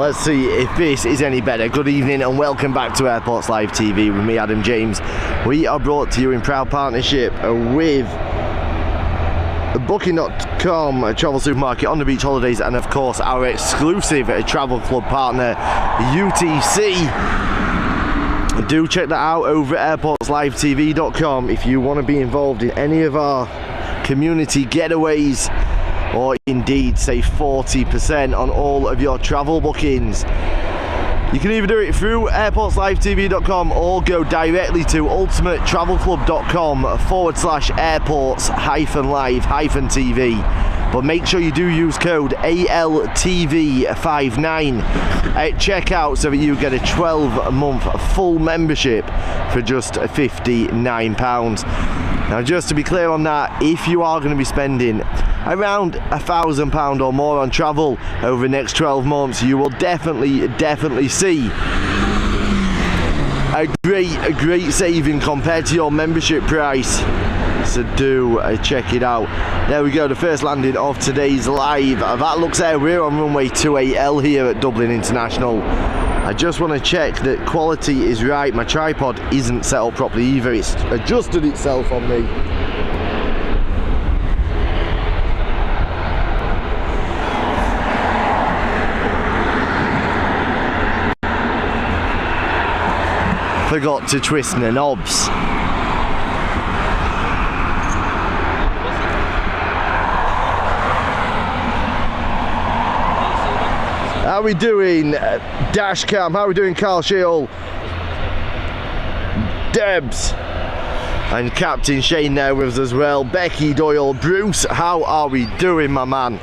Let's see if this is any better. Good evening and welcome back to Airports Live TV with me, Adam James. We are brought to you in proud partnership with Booking.com, travel supermarket, on the beach holidays, and of course our exclusive travel club partner, UTC. Do check that out over at airportslivetv.com if you want to be involved in any of our community getaways, or indeed save 40% on all of your travel bookings. You can either do it through airportslivetv.com or go directly to ultimatetravelclub.com/airports-live-tv. But make sure you do use code ALTV59 at checkout so that you get a 12-month full membership for just £59. Now, just to be clear on that, if you are going to be spending around £1,000 or more on travel over the next 12 months, you will definitely see a great saving compared to your membership price. So do check it out. There we go, the first landing of today's live. That looks like we're on runway 28L here at Dublin International. I just want to check that quality is right. My tripod isn't set up properly either. It's adjusted itself on me. Forgot to twist the knobs. How we doing, dash cam? How we doing, Carl Sheol? Debs and Captain Shane there with us as well. Becky Doyle, Bruce, how are we doing, my man?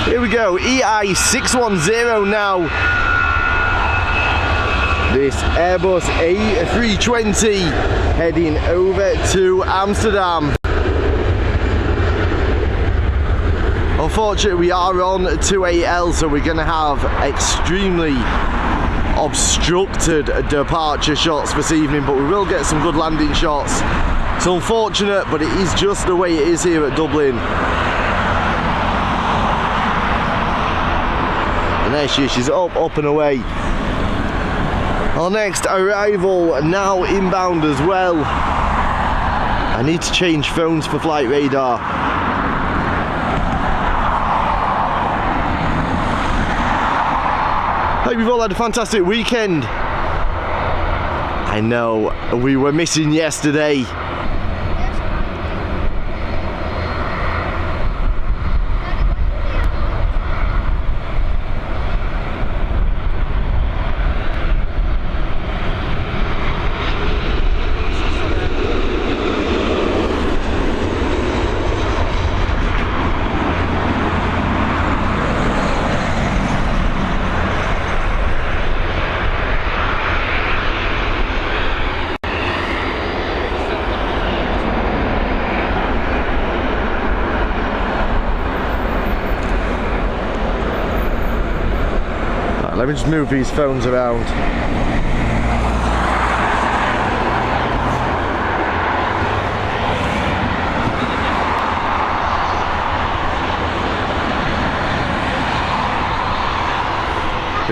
Here we go, EI610 now. This Airbus A320 heading over to Amsterdam. Unfortunately, we are on 28L, so we're going to have extremely obstructed departure shots this evening, but we will get some good landing shots. It's unfortunate, but it is just the way it is here at Dublin. And there she is, she's up and away. Our next arrival now inbound as well. I need to change phones for flight radar. Hope you've all had a fantastic weekend. I know we were missing yesterday. Let me just move these phones around.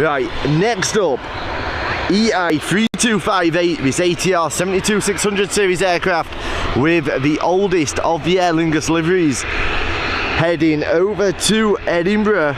Right, next up, EI3258, this ATR 72600 series aircraft with the oldest of the Aer Lingus liveries, heading over to Edinburgh.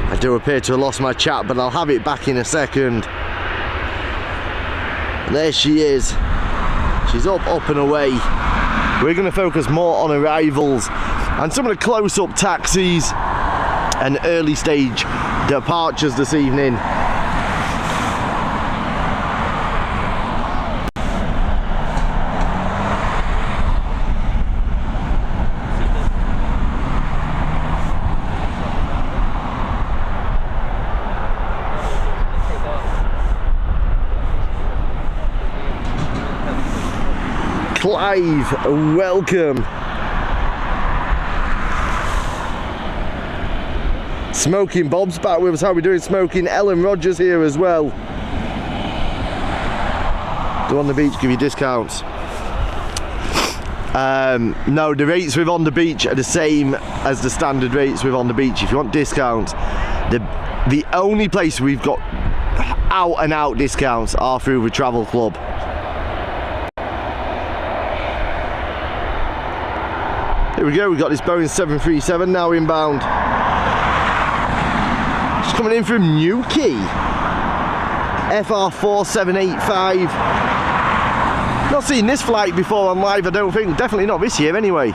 I do appear to have lost my chat, but I'll have it back in a second. There she is. She's up and away. We're going to focus more on arrivals and some of the close-up taxis and early stage departures this evening. Clive, welcome. Smoking Bob's back with us. How are we doing, Smoking? Ellen Rogers here as well. Do On The Beach give you discounts? No, the rates with On The Beach are the same as the standard rates with On The Beach. If you want discounts, the only place we've got out and out discounts are through the Travel Club. Here we go, we've got this Boeing 737 now inbound. Just coming in from Newquay. FR4785. Not seen this flight before on live, I don't think. Definitely not this year anyway.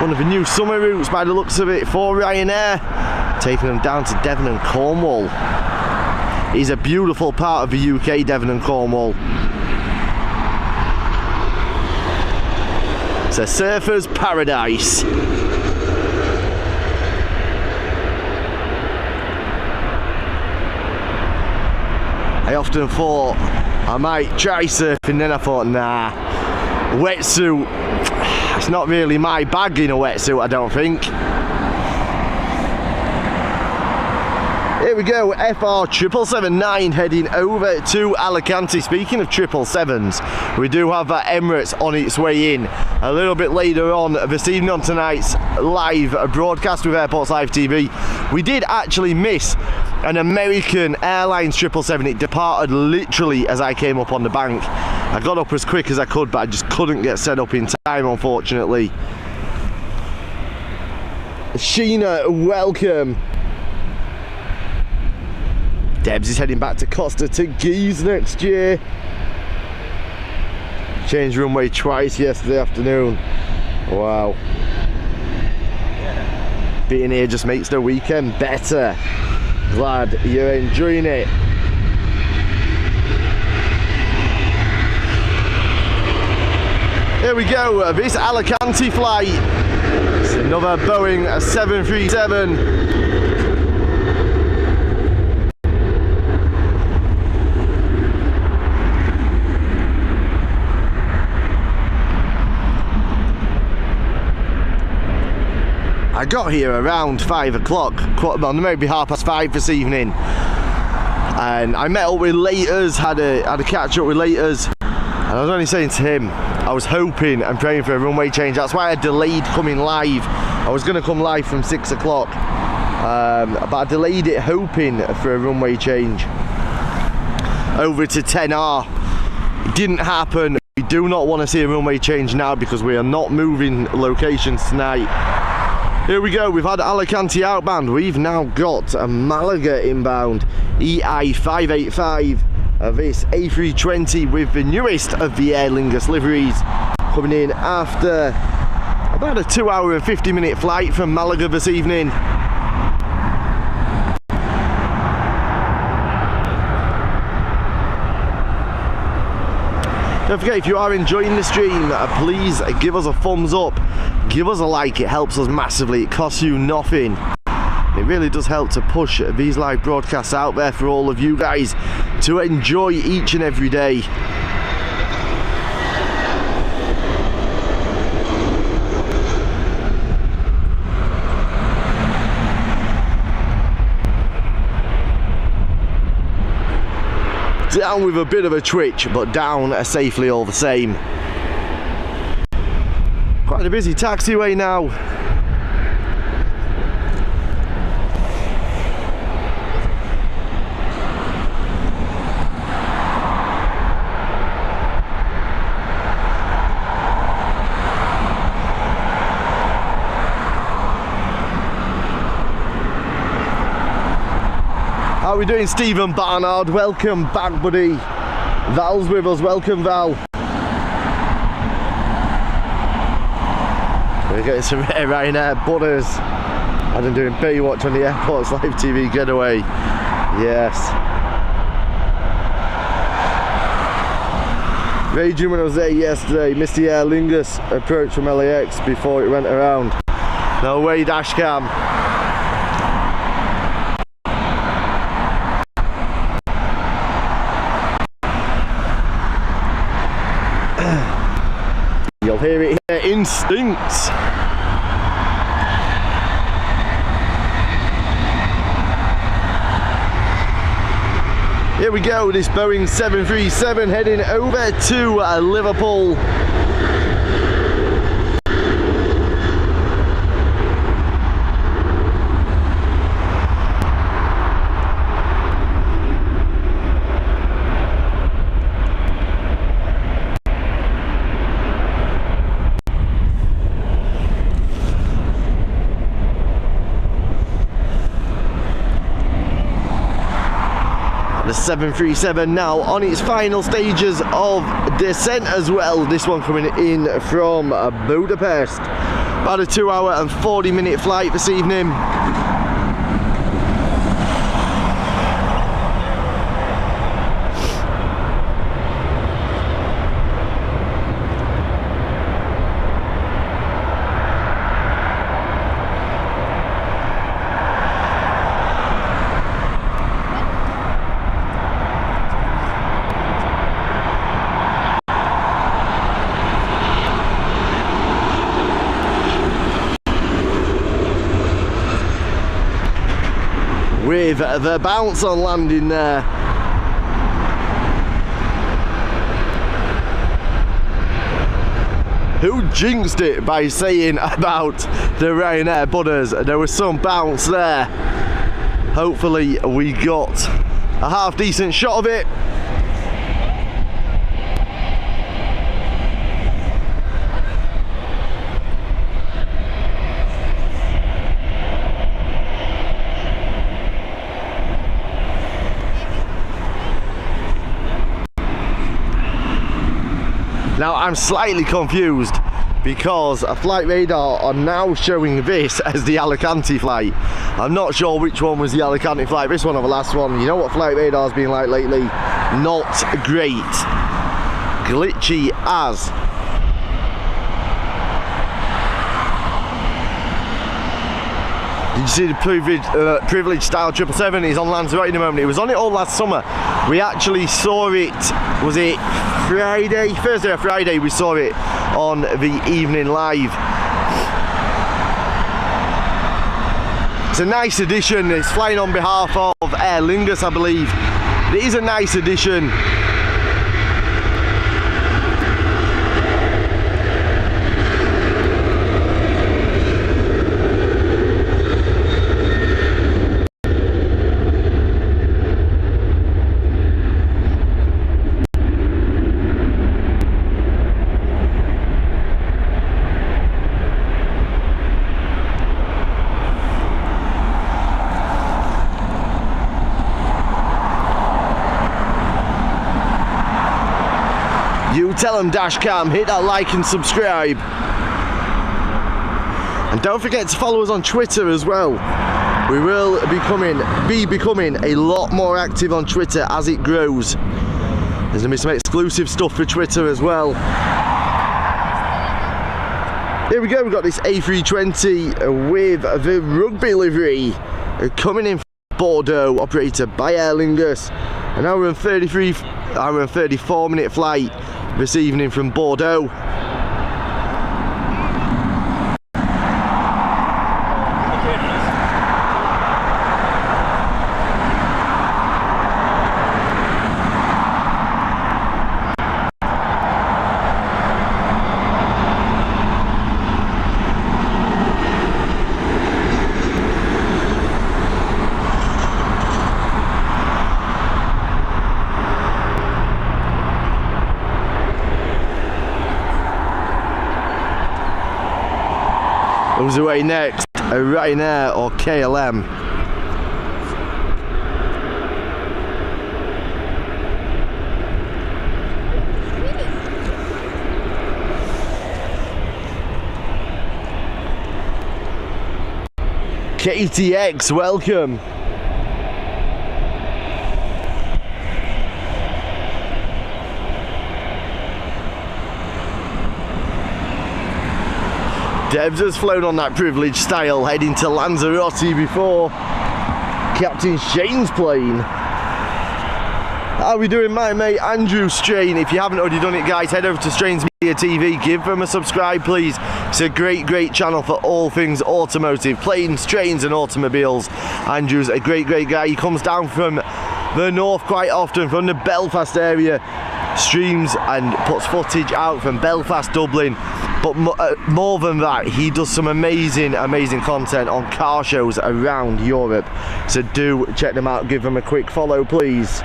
One of the new summer routes by the looks of it for Ryanair. Taking them down to Devon and Cornwall. It's a beautiful part of the UK, Devon and Cornwall. It's a surfer's paradise. I often thought I might try surfing, then I thought, nah, wetsuit, it's not really my bag in a wetsuit, I don't think. Here we go, FR779 heading over to Alicante. Speaking of 777s, we do have Emirates on its way in a little bit later on this evening on tonight's live broadcast with Airports Live TV. We did actually miss an American Airlines 777. It departed literally as I came up on the bank. I got up as quick as I could, but I just couldn't get set up in time, unfortunately. Sheena, welcome. Debs is heading back to Costa to Geese next year. Changed runway twice yesterday afternoon. Wow. Being here just makes the weekend better. Glad you're enjoying it. Here we go, this Alicante flight. It's another Boeing 737. I got here around 5 o'clock, well, maybe 5:30 this evening, and I met up with Laters, had a catch up with Laters, and I was only saying to him, I was hoping and praying for a runway change. That's why I delayed coming live. I was going to come live from 6 o'clock, but I delayed it hoping for a runway change over to 10R. It didn't happen. We do not want to see a runway change now because we are not moving locations tonight. Here we go, we've had Alicante outbound, we've now got a Malaga inbound, EI585, this A320 with the newest of the Aer Lingus liveries, coming in after about a 2 hour and 50-minute flight from Malaga this evening. Don't forget, if you are enjoying the stream, please give us a thumbs up, give us a like, it helps us massively, it costs you nothing. It really does help to push these live broadcasts out there for all of you guys to enjoy each and every day. Down with a bit of a twitch, but down safely all the same. Quite a busy taxiway now. How are we doing, Stephen Barnard? Welcome back, buddy. Val's with us. Welcome, Val. We're getting some Ryanair butters. I've been doing Baywatch on the Airports Live TV getaway. Yes. Raging when I was there yesterday. Missed the Aer Lingus approach from LAX before it went around. No way, dashcam. You'll hear it here, Instincts. Here we go, this Boeing 737 heading over to Liverpool. The 737 now on its final stages of descent as well. This one coming in from Budapest. About a 2 hour and 40-minute flight this evening. With the bounce on landing there. Who jinxed it by saying about the Ryanair Budders? There was some bounce there. Hopefully we got a half decent shot of it. Now I'm slightly confused because a flight radar are now showing this as the Alicante flight. I'm not sure which one was the Alicante flight, this one or the last one. You know what flight radar's been like lately? Not great. Glitchy as. Did you see the privileged style 777 is on Lanzarote at the moment? It was on it all last summer. We actually saw it, was it Friday? Thursday or Friday we saw it on the evening live. It's a nice addition. It's flying on behalf of Aer Lingus, I believe. It is a nice addition. You tell them, Dashcam, hit that like and subscribe. And don't forget to follow us on Twitter as well. We will be becoming a lot more active on Twitter as it grows. There's going to be some exclusive stuff for Twitter as well. Here we go, we've got this A320 with the rugby livery coming in from Bordeaux, operated by Aer Lingus. An hour and 34-minute flight this evening from Bordeaux. Who's away next? A Ryanair or KLM? KTX, welcome. Debs has flown on that privileged style heading to Lanzarote before. Captain Shane's plane. How we doing, my mate Andrew Strain? If you haven't already done it, guys, head over to Strain's Media TV, give them a subscribe, please. It's a great channel for all things automotive, planes, trains and automobiles. Andrew's a great guy. He comes down from the north quite often, from the Belfast area, streams and puts footage out from Belfast, Dublin. But more than that, he does some amazing content on car shows around Europe. So do check them out, give them a quick follow, please.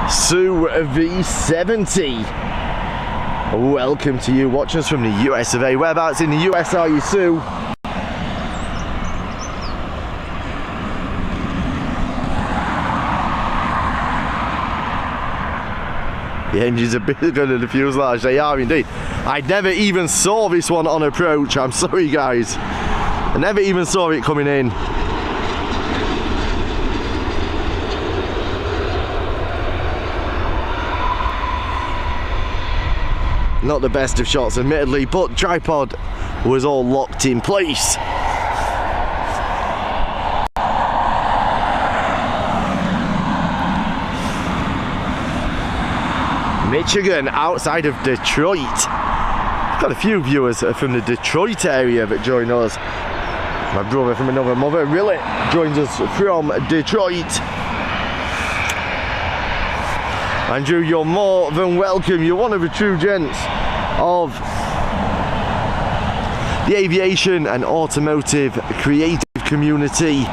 Sue V70. Welcome to you, watching us from the US of A. Whereabouts in the US are you, Sue? The engines are bigger than the fuselage, they are indeed. I never even saw this one on approach, I'm sorry guys. I never even saw it coming in. Not the best of shots, admittedly, but tripod was all locked in place. Michigan, outside of Detroit. Got a few viewers from the Detroit area that join us. My brother from another mother, Rillet, joins us from Detroit. Andrew, you're more than welcome. You're one of the true gents of the aviation and automotive creative community.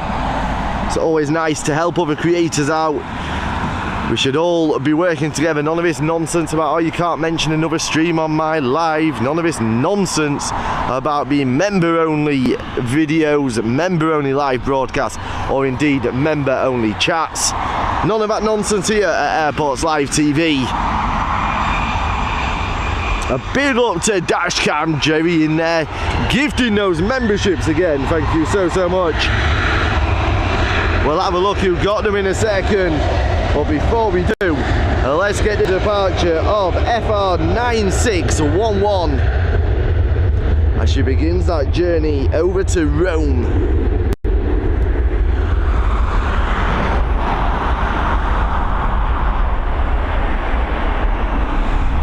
It's always nice to help other creators out. We should all be working together. None of this nonsense about, oh, you can't mention another stream on my live. None of this nonsense about being member-only videos, member-only live broadcasts, or indeed member-only chats. None of that nonsense here at Airports Live TV. A big up to Dashcam Jerry in there, gifting those memberships again. Thank you so much. We'll have a look who got them in a second. But before we do, let's get the departure of FR9611 as she begins that journey over to Rome.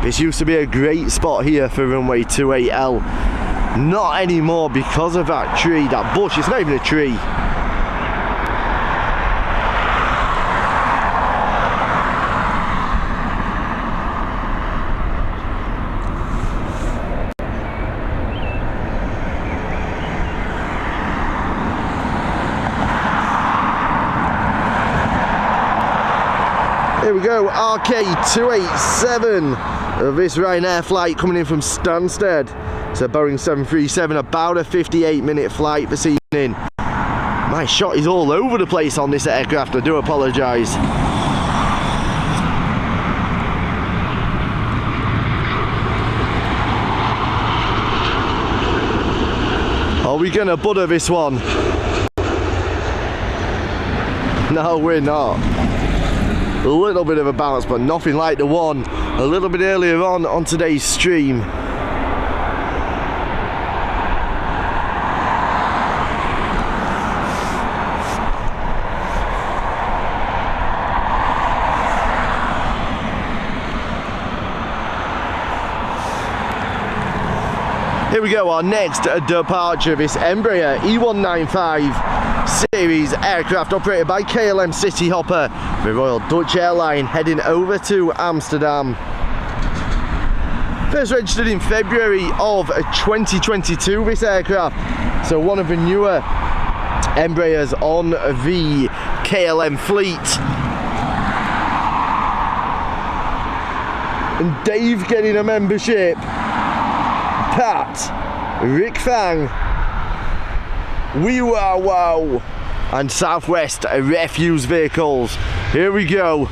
This used to be a great spot here for runway 28L. Not anymore because of that tree, that bush. It's not even a tree. Here we go, RK287 of this Ryanair flight coming in from Stansted. It's a Boeing 737, about a 58-minute flight this evening. My shot is all over the place on this aircraft, I do apologise. Are we gonna butter this one? No, we're not. A little bit of a bounce, but nothing like the one a little bit earlier on today's stream. Here we go, our next departure, this Embraer E195 series aircraft operated by KLM Cityhopper, the Royal Dutch Airline, heading over to Amsterdam. First registered in February of 2022, this aircraft, so one of the newer Embraers on the KLM fleet. And Dave getting a membership. Pat, Rick Fang, Wee Wow Wow, and Southwest Refuse Vehicles. Here we go.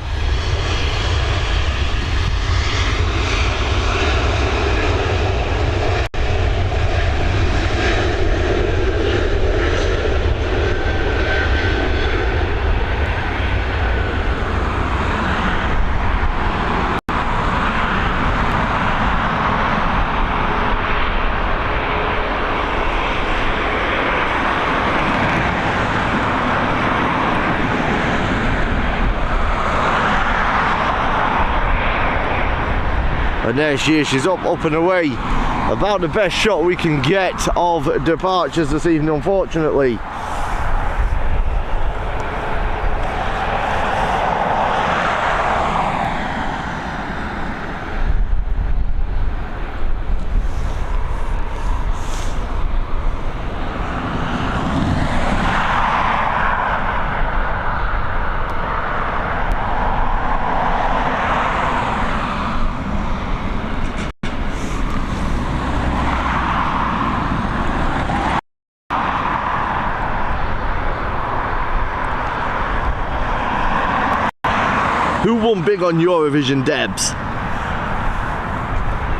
And there she is, she's up and away. About the best shot we can get of departures this evening, unfortunately. Who won big on Eurovision, Debs?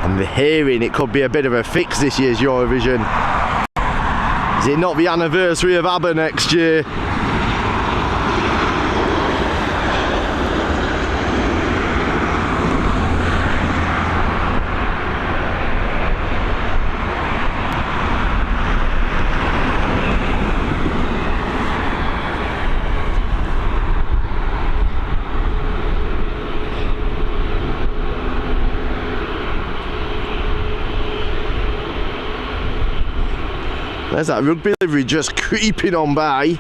I'm hearing it could be a bit of a fix this year's Eurovision. Is it not the anniversary of ABBA next year? There's that rugby livery just creeping on by.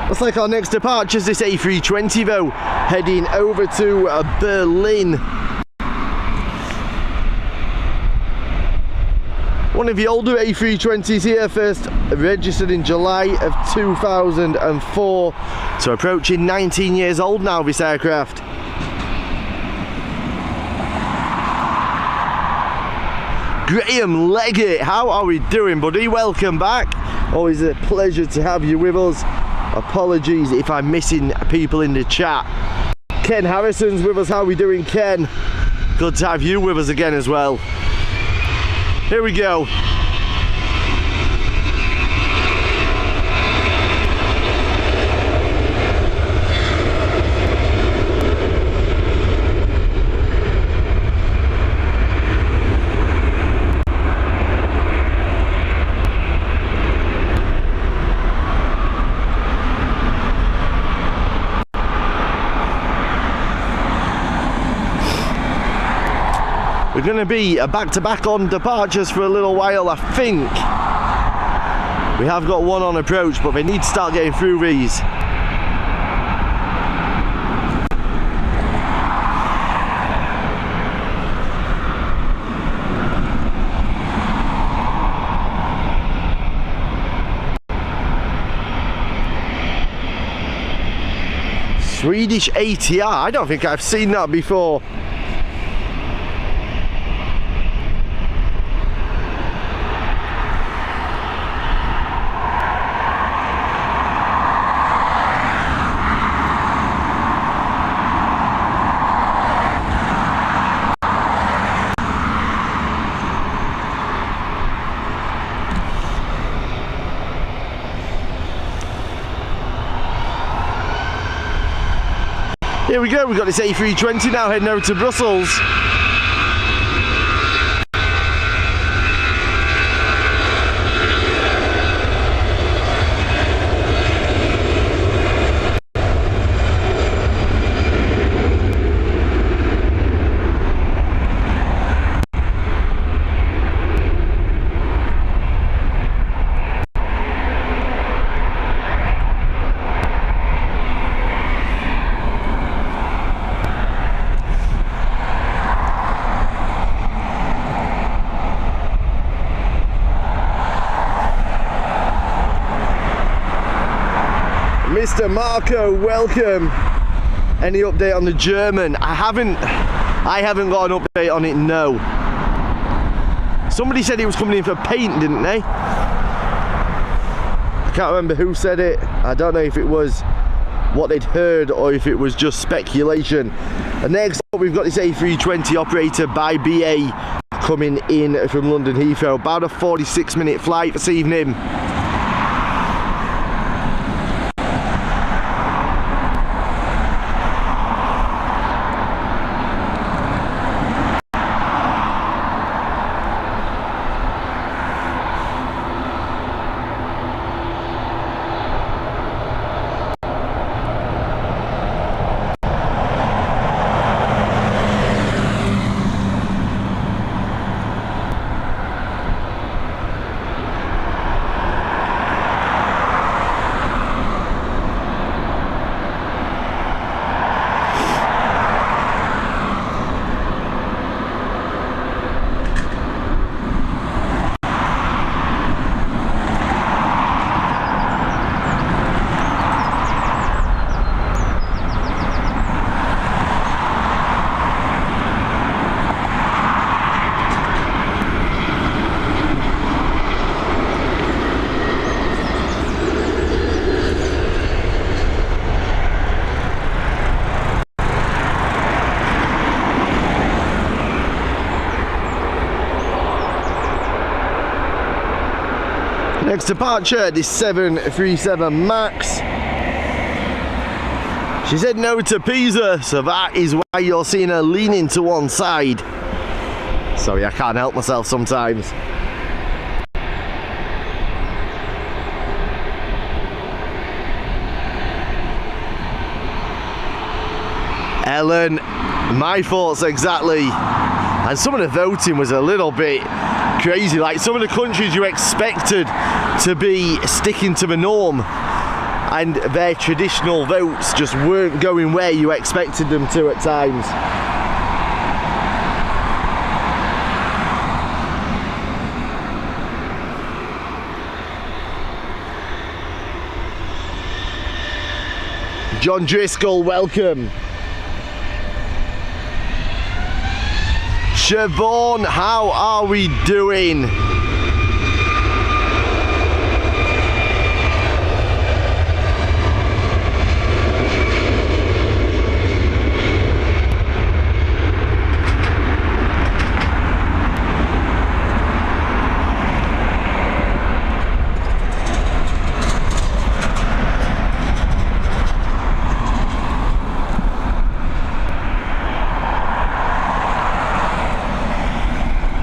Looks like our next departure is this A320 though, heading over to Berlin. One of the older A320s here, first registered in July of 2004, so approaching 19 years old now, this aircraft. Graham Leggett, how are we doing, buddy? Welcome back. Always a pleasure to have you with us. Apologies if I'm missing people in the chat. Ken Harrison's with us. How are we doing, Ken? Good to have you with us again as well. Here we go. We're going to be back-to-back on departures for a little while, I think. We have got one on approach, but they need to start getting through these. Swedish ATR, I don't think I've seen that before. Here we go, we've got this A320 now heading over to Brussels. Mr. Marco, welcome. Any update on the German? I haven't got an update on it, no. Somebody said it was coming in for paint, didn't they? I can't remember who said it. I don't know if it was what they'd heard or if it was just speculation. And next up we've got this A320 operated by BA coming in from London Heathrow. About a 46-minute flight this evening. Next departure, this 737 MAX. She said no to Pisa, so that is why you're seeing her leaning to one side. Sorry, I can't help myself sometimes. Ellen, my thoughts exactly. And some of the voting was a little bit crazy. Like some of the countries you expected to be sticking to the norm, and their traditional votes just weren't going where you expected them to at times. John Driscoll, welcome. Siobhan, how are we doing?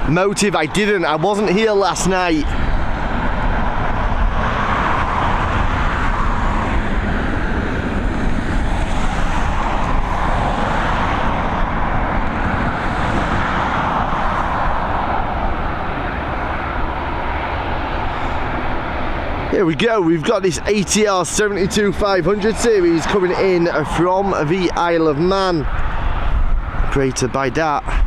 Motive, I wasn't here last night. Here we go, we've got this ATR 72-500 series coming in from the Isle of Man, created by that.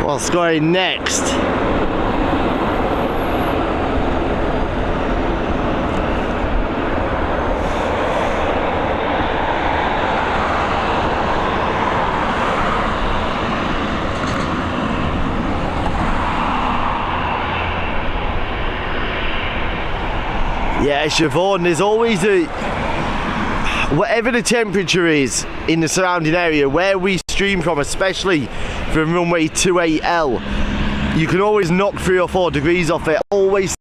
What's going next? Yeah, Siobhan, there's always a... whatever the temperature is in the surrounding area where we stream from, especially from runway 28L, you can always knock 3 or 4 degrees off it. Always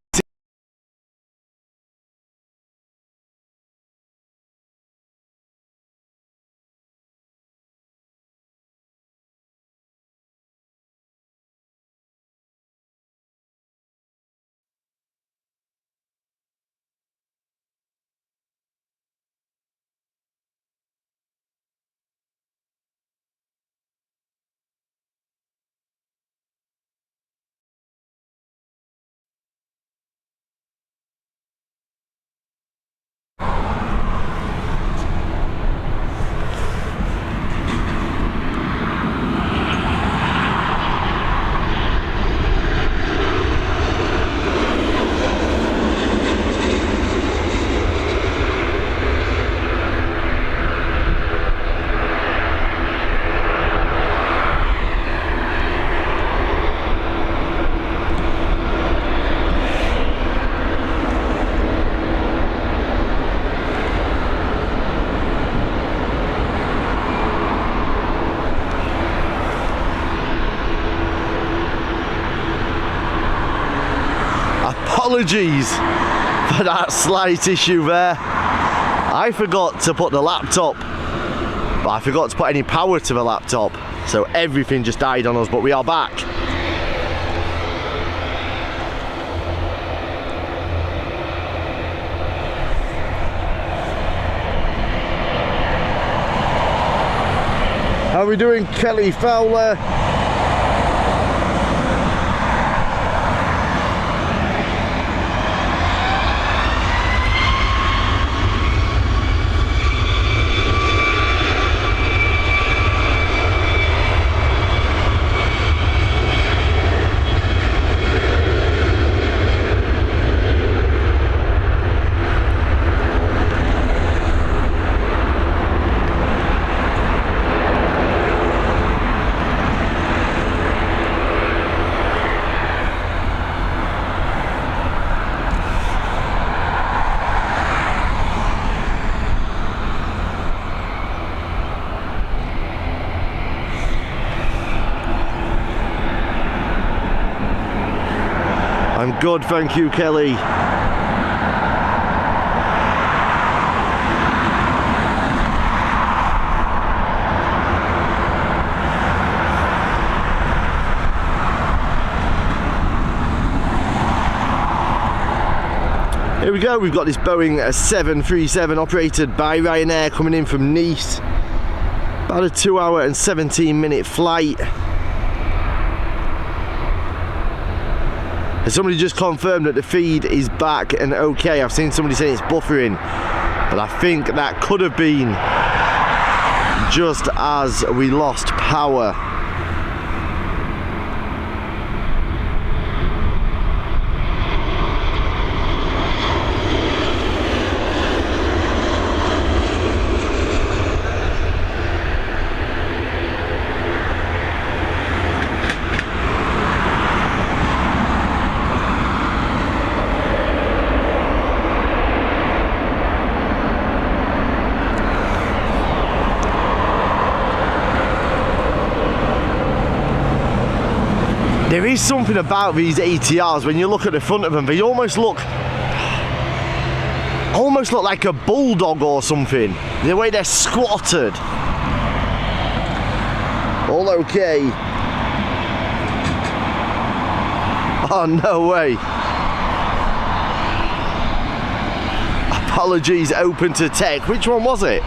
apologies for that slight issue there. I forgot to put the laptop, but I forgot to put any power to the laptop, so everything just died on us, but we are back. How are we doing, Kelly Fowler? Good, thank you, Kelly. Here we go, we've got this Boeing 737 operated by Ryanair coming in from Nice. About a 2 hour and 17 minute flight. And somebody just confirmed that the feed is back and okay. I've seen somebody saying it's buffering, but I think that could have been just as we lost power. There is something about these ATRs, when you look at the front of them, they almost look like a bulldog or something. The way they're squatted. All okay. Oh, no way. Apologies, open to tech. Which one was it?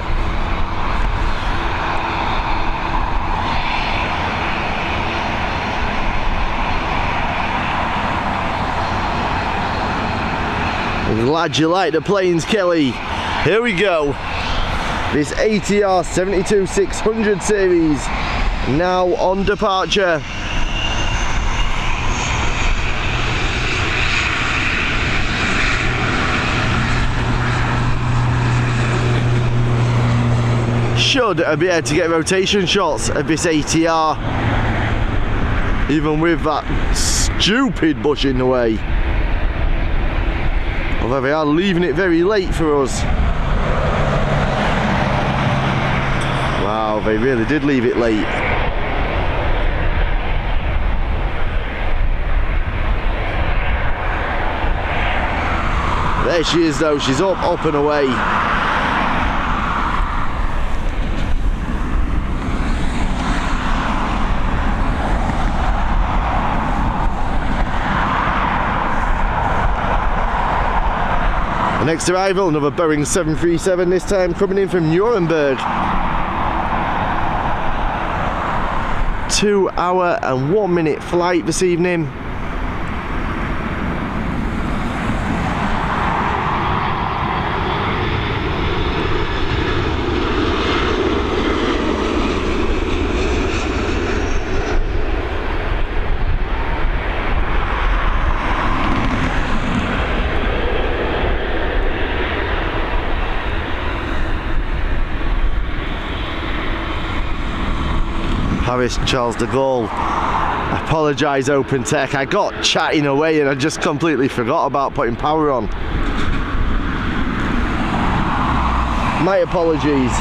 I'm glad you like the planes, Kelly. Here we go. This ATR 72-600 series now on departure. Should be able to get rotation shots of this ATR, even with that stupid bush in the way. Although they are leaving it very late for us. Wow, they really did leave it late. There she is though, she's up and away. Next arrival, another Boeing 737, this time coming in from Nuremberg. 2 hour and 1 minute flight this evening. Paris Charles de Gaulle. I apologise, Open Tech. I got chatting away and I just completely forgot about putting power on. My apologies.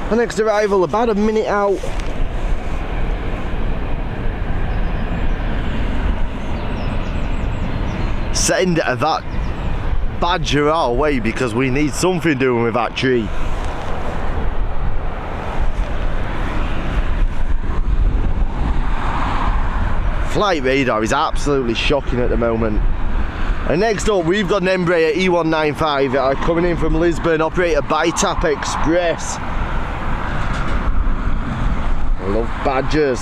The next arrival about a minute out. send that badger our way, because we need something doing with that tree. Flight radar is absolutely shocking at the moment. And next up, we've got an Embraer E195 coming in from Lisbon, operated by TAP Express. I love badgers.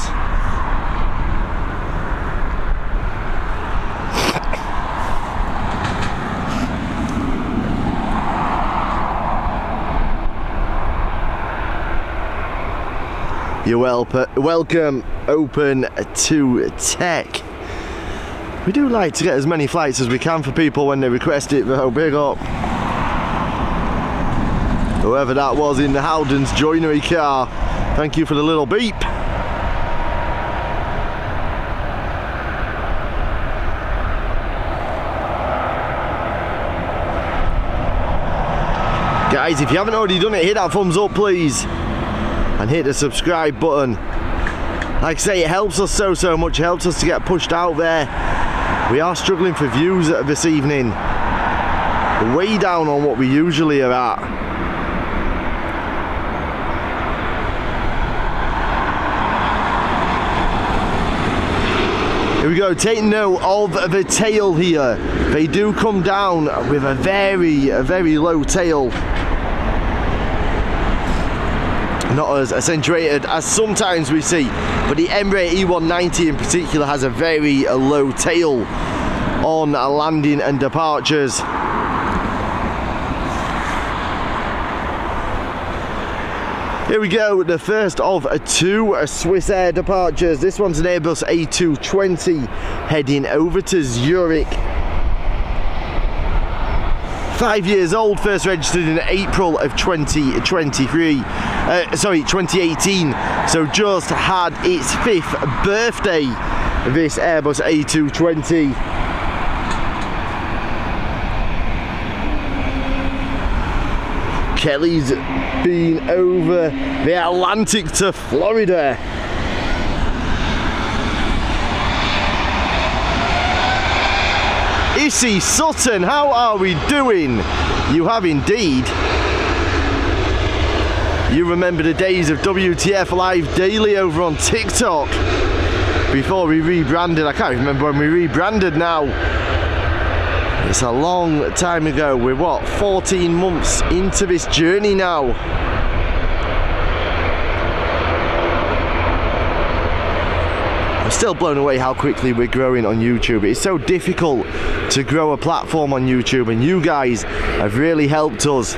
You're welcome, Open to Tech. We do like to get as many flights as we can for people when they request it, though. Big up. Whoever that was in the Howden's joinery car, thank you for the little beep. Guys, if you haven't already done it, hit that thumbs up, please. And hit the subscribe button. Like I say, it helps us so much. It helps us to get pushed out there. We are struggling for views this evening. We're way down on what we usually are at. Here we go, take note of the tail here. They do come down with a very low tail. Not as accentuated as sometimes we see, but the Embraer E190 in particular has a very low tail on landing and departures. Here we go, the first of two Swissair departures. This one's an Airbus A220 heading over to Zurich. 5 years old, first registered in April of 2018, so just had its 5th birthday, this Airbus A220. Kelly's been over the Atlantic to Florida. Issy Sutton, how are we doing? You have indeed. You remember the days of WTF Live Daily over on TikTok before we rebranded. I can't remember when we rebranded now. It's a long time ago. We're what, 14 months into this journey now. I'm still blown away how quickly we're growing on YouTube. It's so difficult to grow a platform on YouTube, and you guys have really helped us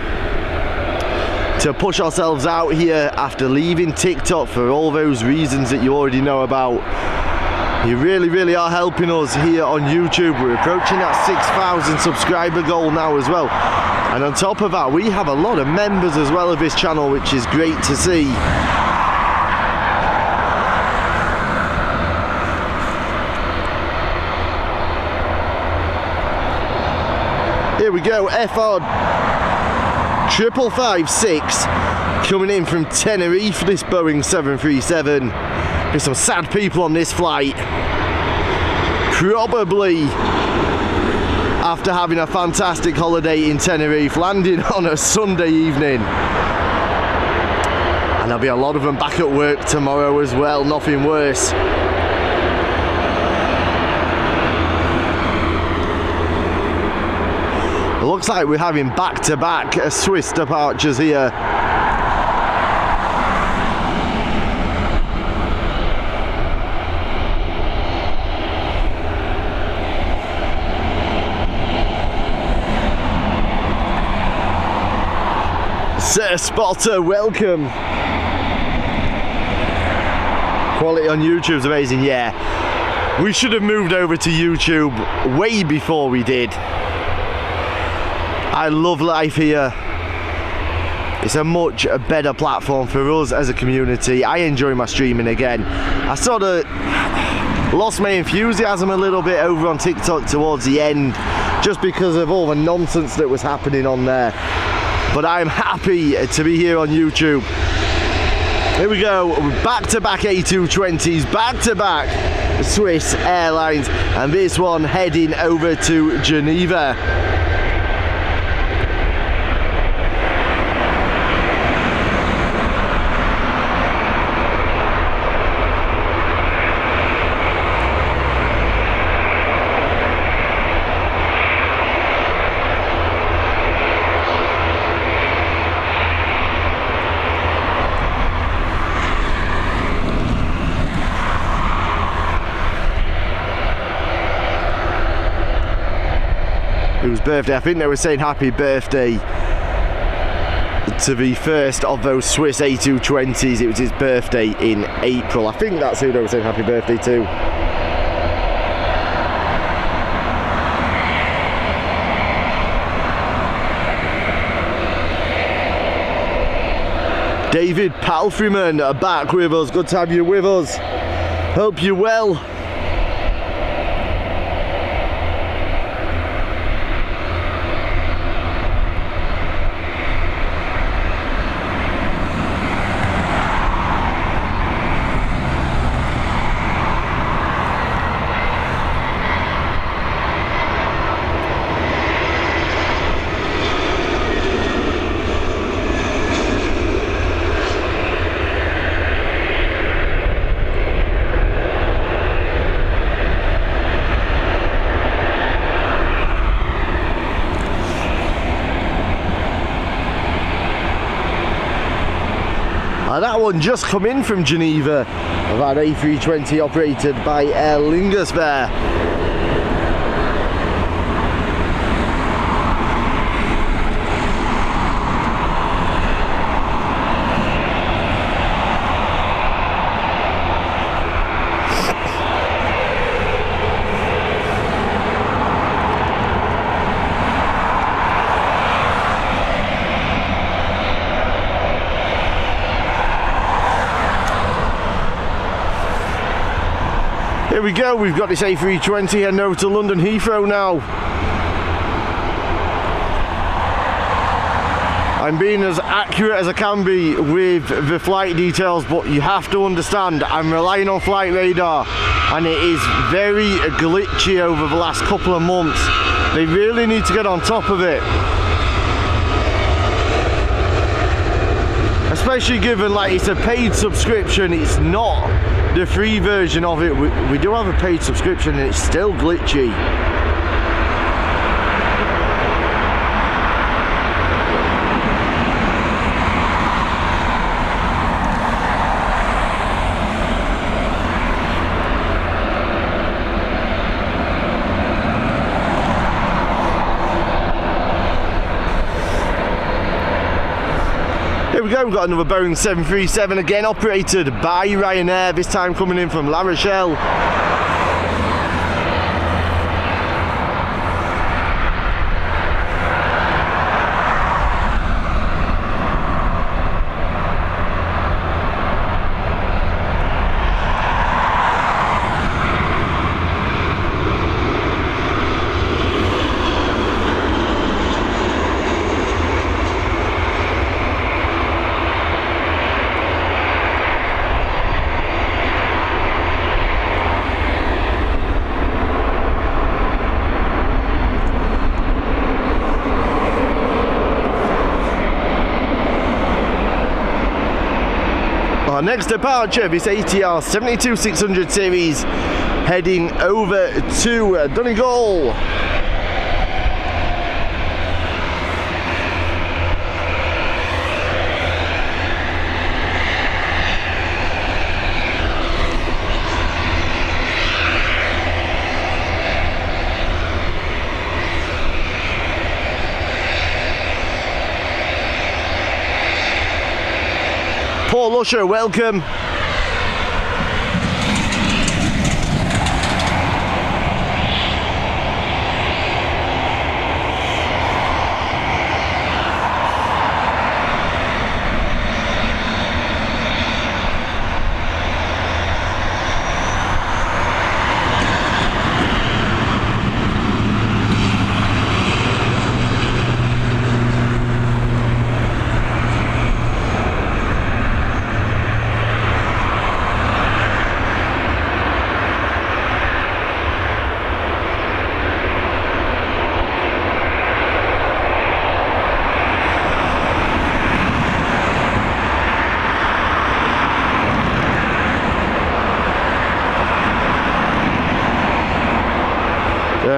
to push ourselves out here after leaving TikTok for all those reasons that you already know about. You really are helping us here on YouTube. We're approaching that 6,000 subscriber goal now as well, and on top of that we have a lot of members as well of this channel, which is great to see. Here we go, FR 5556 coming in from Tenerife, this Boeing 737. There's some sad people on this flight. Probably after having a fantastic holiday in Tenerife, landing on a Sunday evening. And there'll be a lot of them back at work tomorrow as well, nothing worse. It looks like we're having back-to-back Swiss departures here. Sir Spotter, welcome. Quality on YouTube's amazing, yeah. We should have moved over to YouTube way before we did. I love life here. It's a much better platform for us as a community. I enjoy my streaming again. I sort of lost my enthusiasm a little bit over on TikTok towards the end, just because of all the nonsense that was happening on there. But I'm happy to be here on YouTube. Here we go, back-to-back A220s, back-to-back Swiss Airlines, and this one heading over to Geneva. Whose birthday, I think they were saying happy birthday to the first of those Swiss A220s. It was his birthday in April. I think that's who they were saying happy birthday to. David Palfreyman back with us. Good to have you with us. Hope you're well. That one just come in from Geneva, of an A320 operated by Aer Lingus there. Here we go, we've got this A320 heading over to London Heathrow now. I'm being as accurate as I can be with the flight details, but you have to understand I'm relying on flight radar and it is very glitchy over the last couple of months. They really need to get on top of it. Especially given like it's a paid subscription, it's not the free version of it. We do have a paid subscription and it's still glitchy. Here we go, we've got another Boeing 737 again, operated by Ryanair, this time coming in from La Rochelle. Our next departure, this ATR 72600 series, heading over to Donegal. Paul Usher, welcome.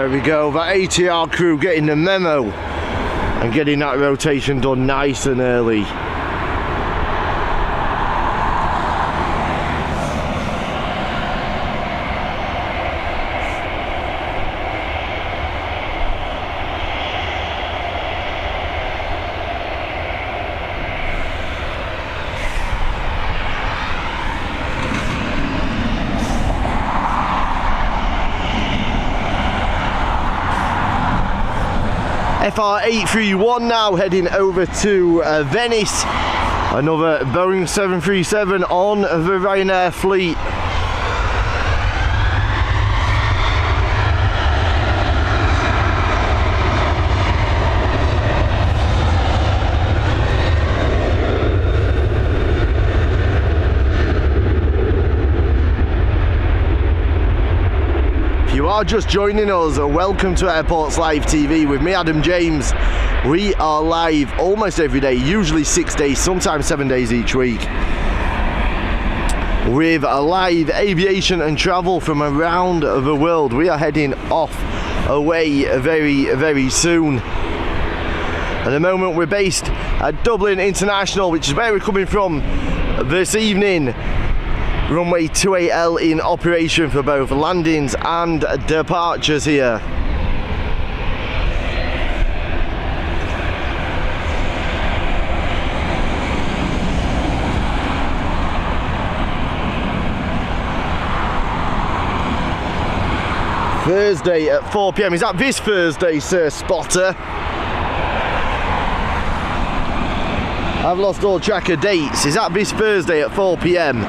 There we go, that ATR crew getting the memo and getting that rotation done nice and early. FR831 now heading over to Venice. Another Boeing 737 on the Ryanair fleet. You are just joining us, welcome to Airports Live TV with me, Adam James. We are live almost every day, usually 6 days, sometimes 7 days each week, with a live aviation and travel from around the world. We are heading off away very soon. At the moment we're based at Dublin International, which is where we're coming from this evening. Runway 28L in operation for both landings and departures here. Thursday at 4 PM. Is that this Thursday, Sir Spotter? I've lost all track of dates. Is that this Thursday at 4 PM?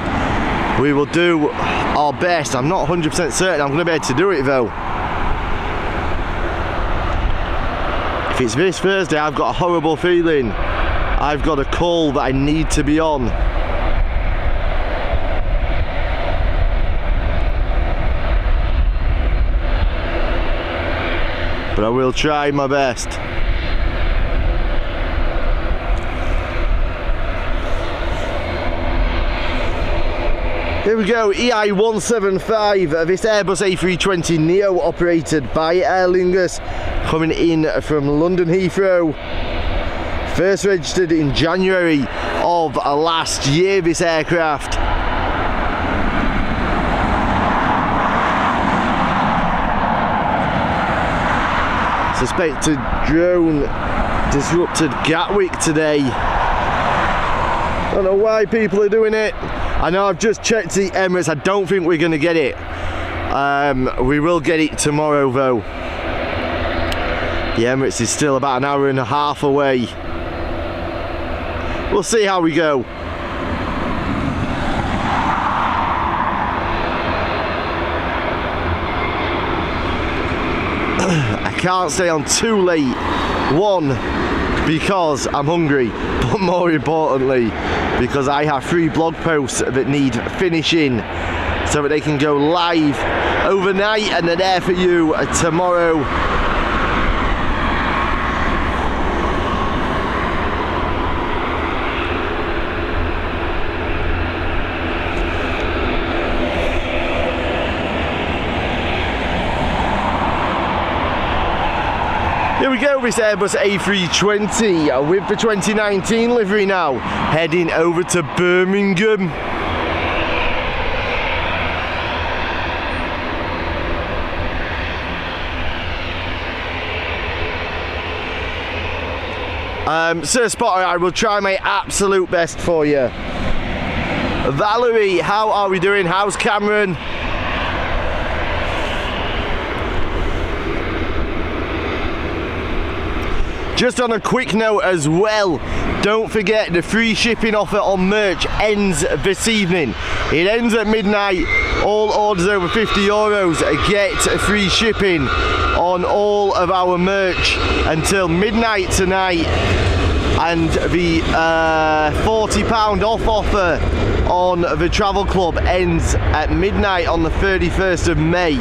We will do our best. I'm not 100% certain I'm going to be able to do it though. If it's this Thursday, I've got a horrible feeling I've got a call that I need to be on. But I will try my best. Here we go, EI175, this Airbus A320neo operated by Aer Lingus, coming in from London Heathrow. First registered in January of last year, this aircraft. Suspected drone disrupted Gatwick today. Don't know why people are doing it. I know I've just checked the Emirates, I don't think we're going to get it. We will get it tomorrow though. The Emirates is still about an hour and a half away. We'll see how we go. I can't stay on too late. One, because I'm hungry, but more importantly, because I have 3 blog posts that need finishing so that they can go live overnight and they're there for you tomorrow. Here we go, this Airbus A320 with the 2019 livery now, heading over to Birmingham. Sir Spotter, I will try my absolute best for you. Valerie, how are we doing? How's Cameron? Just on a quick note as well, don't forget the free shipping offer on merch ends this evening. It ends at midnight. All orders over €50 get free shipping on all of our merch until midnight tonight. And the £40 off offer on the Travel Club ends at midnight on the 31st of May.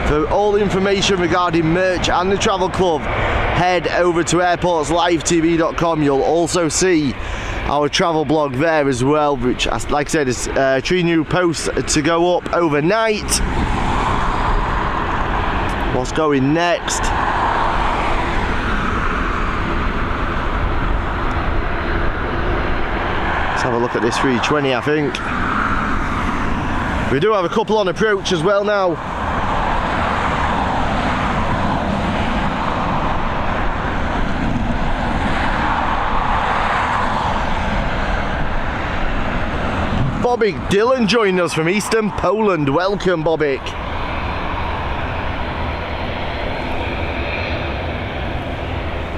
For all information regarding merch and the Travel Club, head over to airportslivetv.com. You'll also see our travel blog there as well, which, like I said, is 3 new posts to go up overnight. What's going next? Let's have a look at this 320, I think. We do have a couple on approach as well now. Bobik Dylan joining us from Eastern Poland. Welcome, Bobik.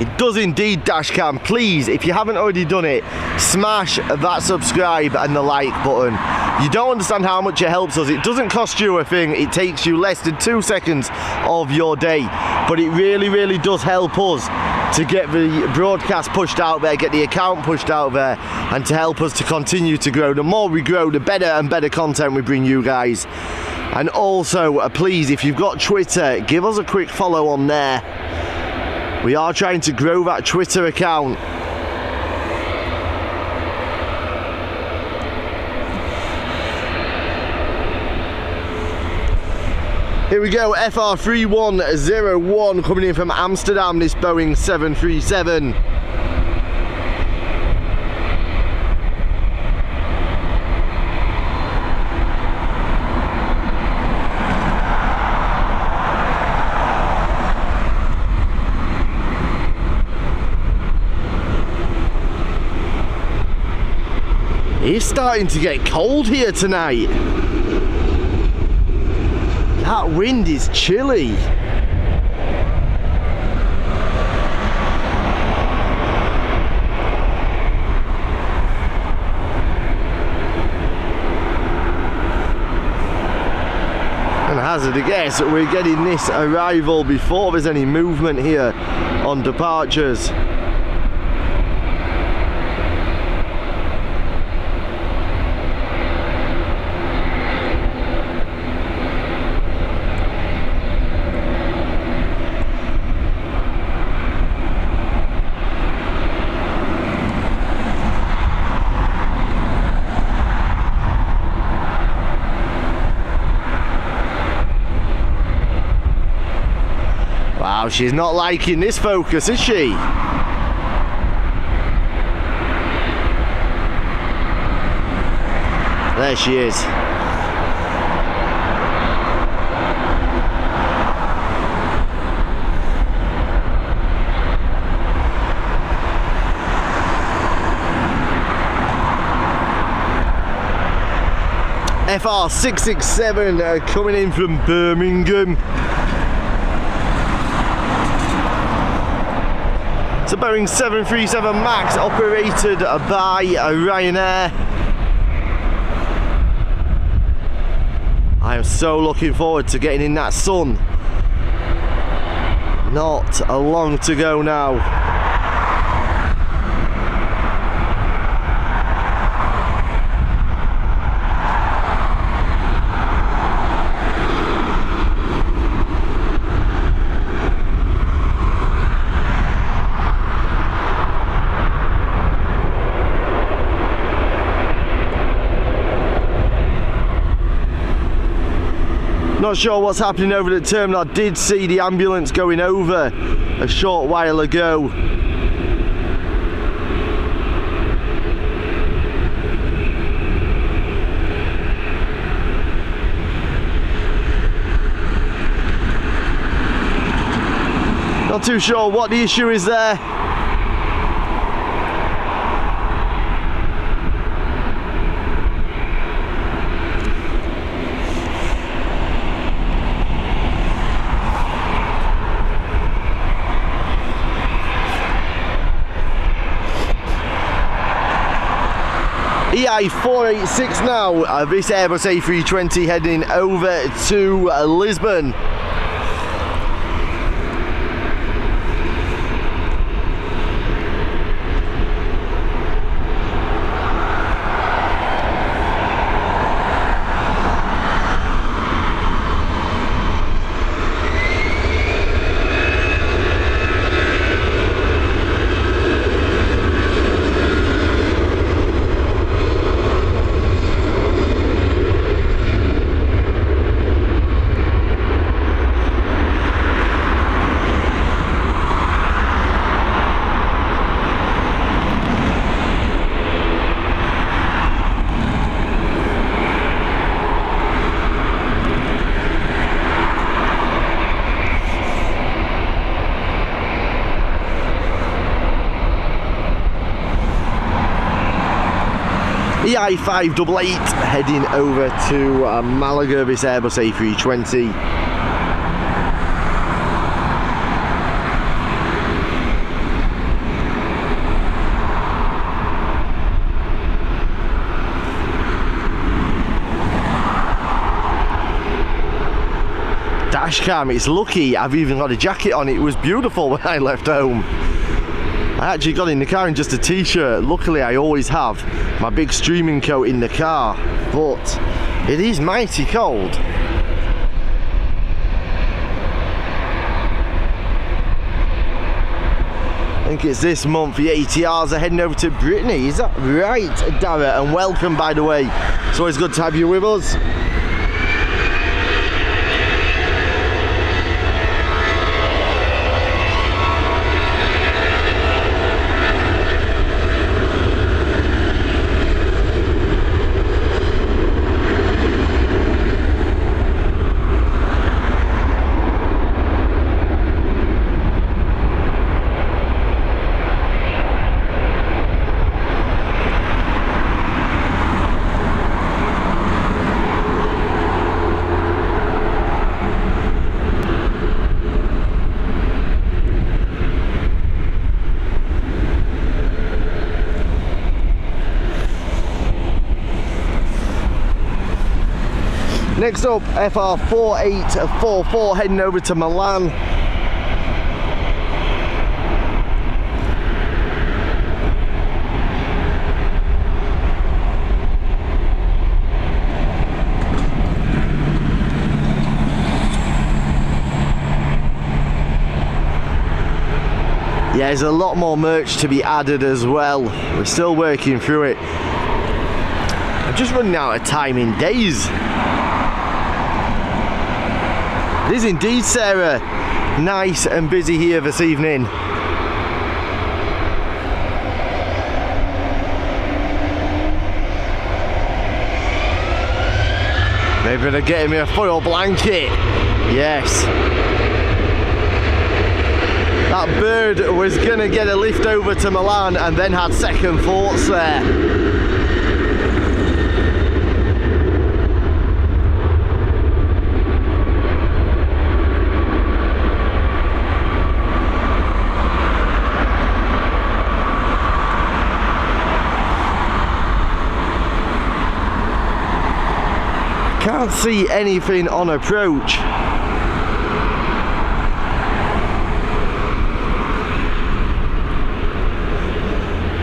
It does indeed, Dashcam. Please, if you haven't already done it, smash that subscribe and the like button. You don't understand how much it helps us. It doesn't cost you a thing. It takes you less than 2 seconds of your day. But it really, really does help us to get the broadcast pushed out there, get the account pushed out there, and to help us to continue to grow. The more we grow, the better and better content we bring you guys. And also, please, if you've got Twitter, give us a quick follow on there. We are trying to grow that Twitter account. Here we go, FR3101 coming in from Amsterdam, this Boeing 737. It's starting to get cold here tonight. That wind is chilly. And hazard a guess, we're getting this arrival before there's any movement here on departures. Wow, she's not liking this focus, is she? There she is. FR667 coming in from Birmingham. It's a Boeing 737 MAX operated by Ryanair. I am so looking forward to getting in that sun. Not a long to go now. Not sure what's happening over the terminal. I did see the ambulance going over a short while ago. Not too sure what the issue is there. EI486 now, this Airbus A320 heading over to Lisbon. EI588 heading over to Malaga, this Airbus A320. Dashcam, it's lucky I've even got a jacket on. It was beautiful when I left home. I actually got in the car in just a t-shirt. Luckily I always have my big streaming coat in the car, but it is mighty cold. I think it's this month the ATRs are heading over to Brittany. Is that right, Dara? And welcome, by the way. It's always good to have you with us. Next up, FR4844 heading over to Milan. Yeah, there's a lot more merch to be added as well. We're still working through it. I'm just running out of time in days. It is indeed, Sarah. Nice and busy here this evening. Maybe they're getting me a foil blanket. Yes. That bird was gonna get a lift over to Milan and then had second thoughts there. Can't see anything on approach.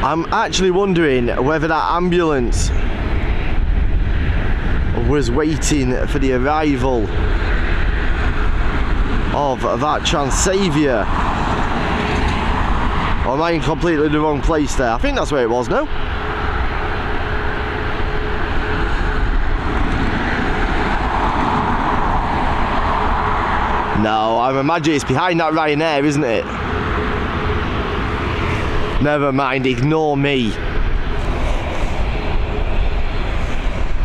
I'm actually wondering whether that ambulance was waiting for the arrival of that Transavia. Or am I in completely the wrong place there? I think that's where it was, no? No, I imagine it's behind that Ryanair, isn't it? Never mind, ignore me.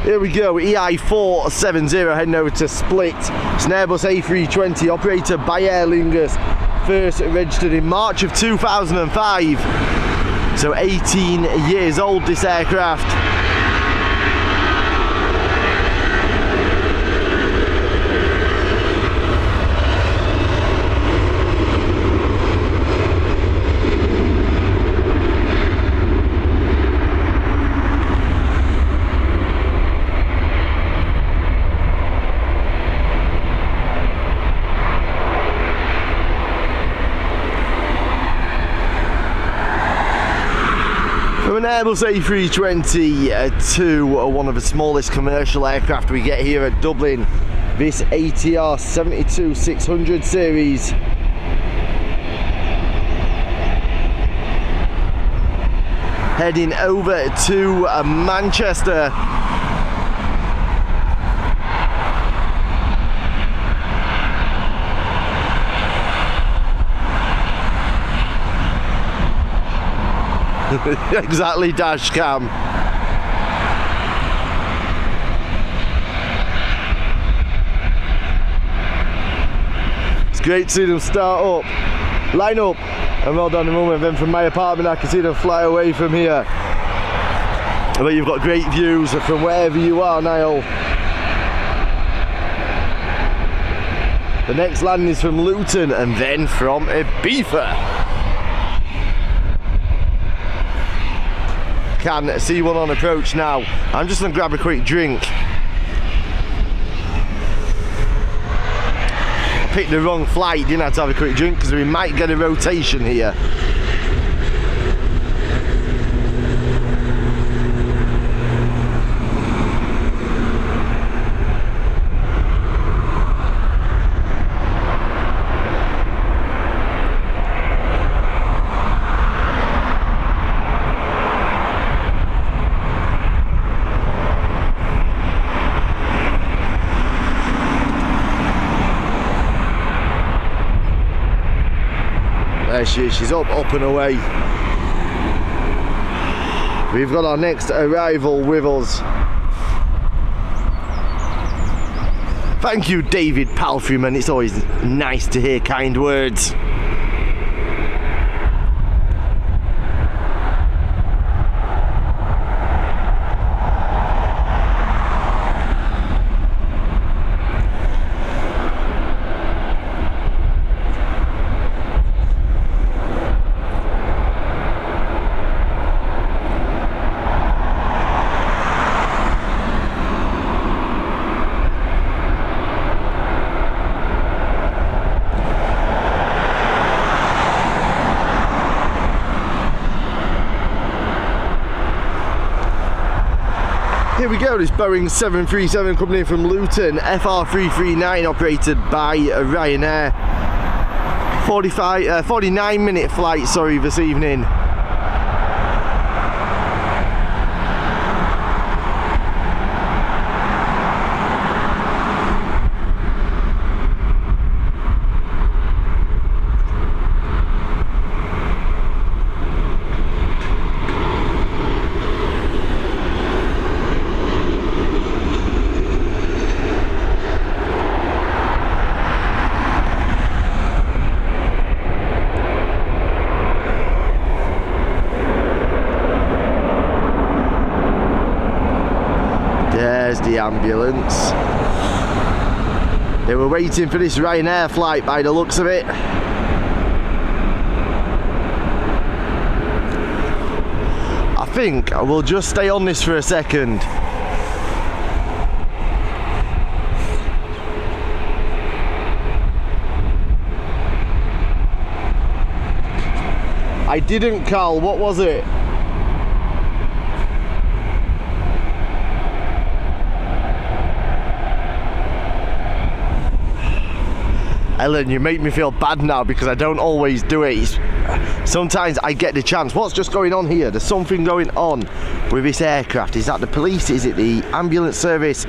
Here we go, EI470 heading over to Split. It's an Airbus A320 operated by Aer Lingus. First registered in March of 2005. So 18 years old, this aircraft. From an Airbus A320 to one of the smallest commercial aircraft we get here at Dublin, this ATR 72-600 series. Heading over to Manchester. Exactly, dash cam. It's great to see them start up, line up, and well done a moment. Then from my apartment I can see them fly away from here. I bet you've got great views from wherever you are, Niall. The next landing is from Luton and then from Ibiza. Can see one on approach now. I'm just going to grab a quick drink. I picked the wrong flight, didn't have to have a quick drink because we might get a rotation here. There she is, she's up and away. We've got our next arrival with us. Thank you, David Palfreyman. It's always nice to hear kind words. Here we go, this Boeing 737 coming in from Luton, FR339 operated by Ryanair. 49-minute flight, sorry, this evening. There's the ambulance. They were waiting for this Ryanair flight by the looks of it. I think I will just stay on this for a second. I didn't, Carl. What was it? Ellen, you make me feel bad now because I don't always do it. Sometimes I get the chance. What's just going on here? There's something going on with this aircraft. Is that the police? Is it the ambulance service?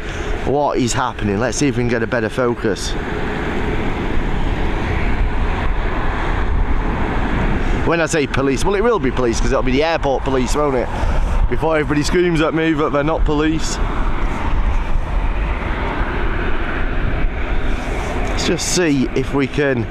What is happening? Let's see if we can get a better focus. When I say police, well, it will be police because it'll be the airport police, won't it? Before everybody screams at me that they're not police. Let's just see if we can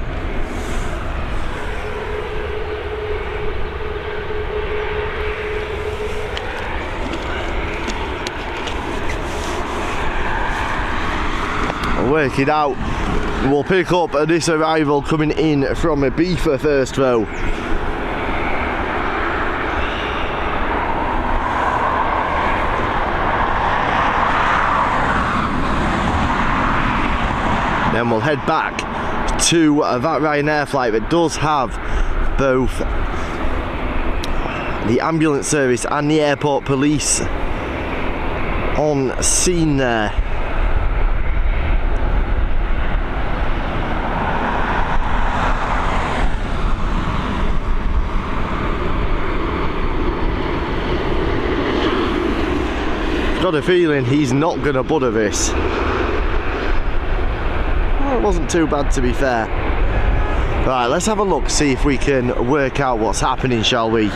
work it out. We'll pick up this arrival coming in from Ibiza first though. Then we'll head back to that Ryanair flight that does have both the ambulance service and the airport police on scene there. Got a feeling he's not going to butter this. It wasn't too bad, to be fair. Right, let's have a look, see if we can work out what's happening, shall we?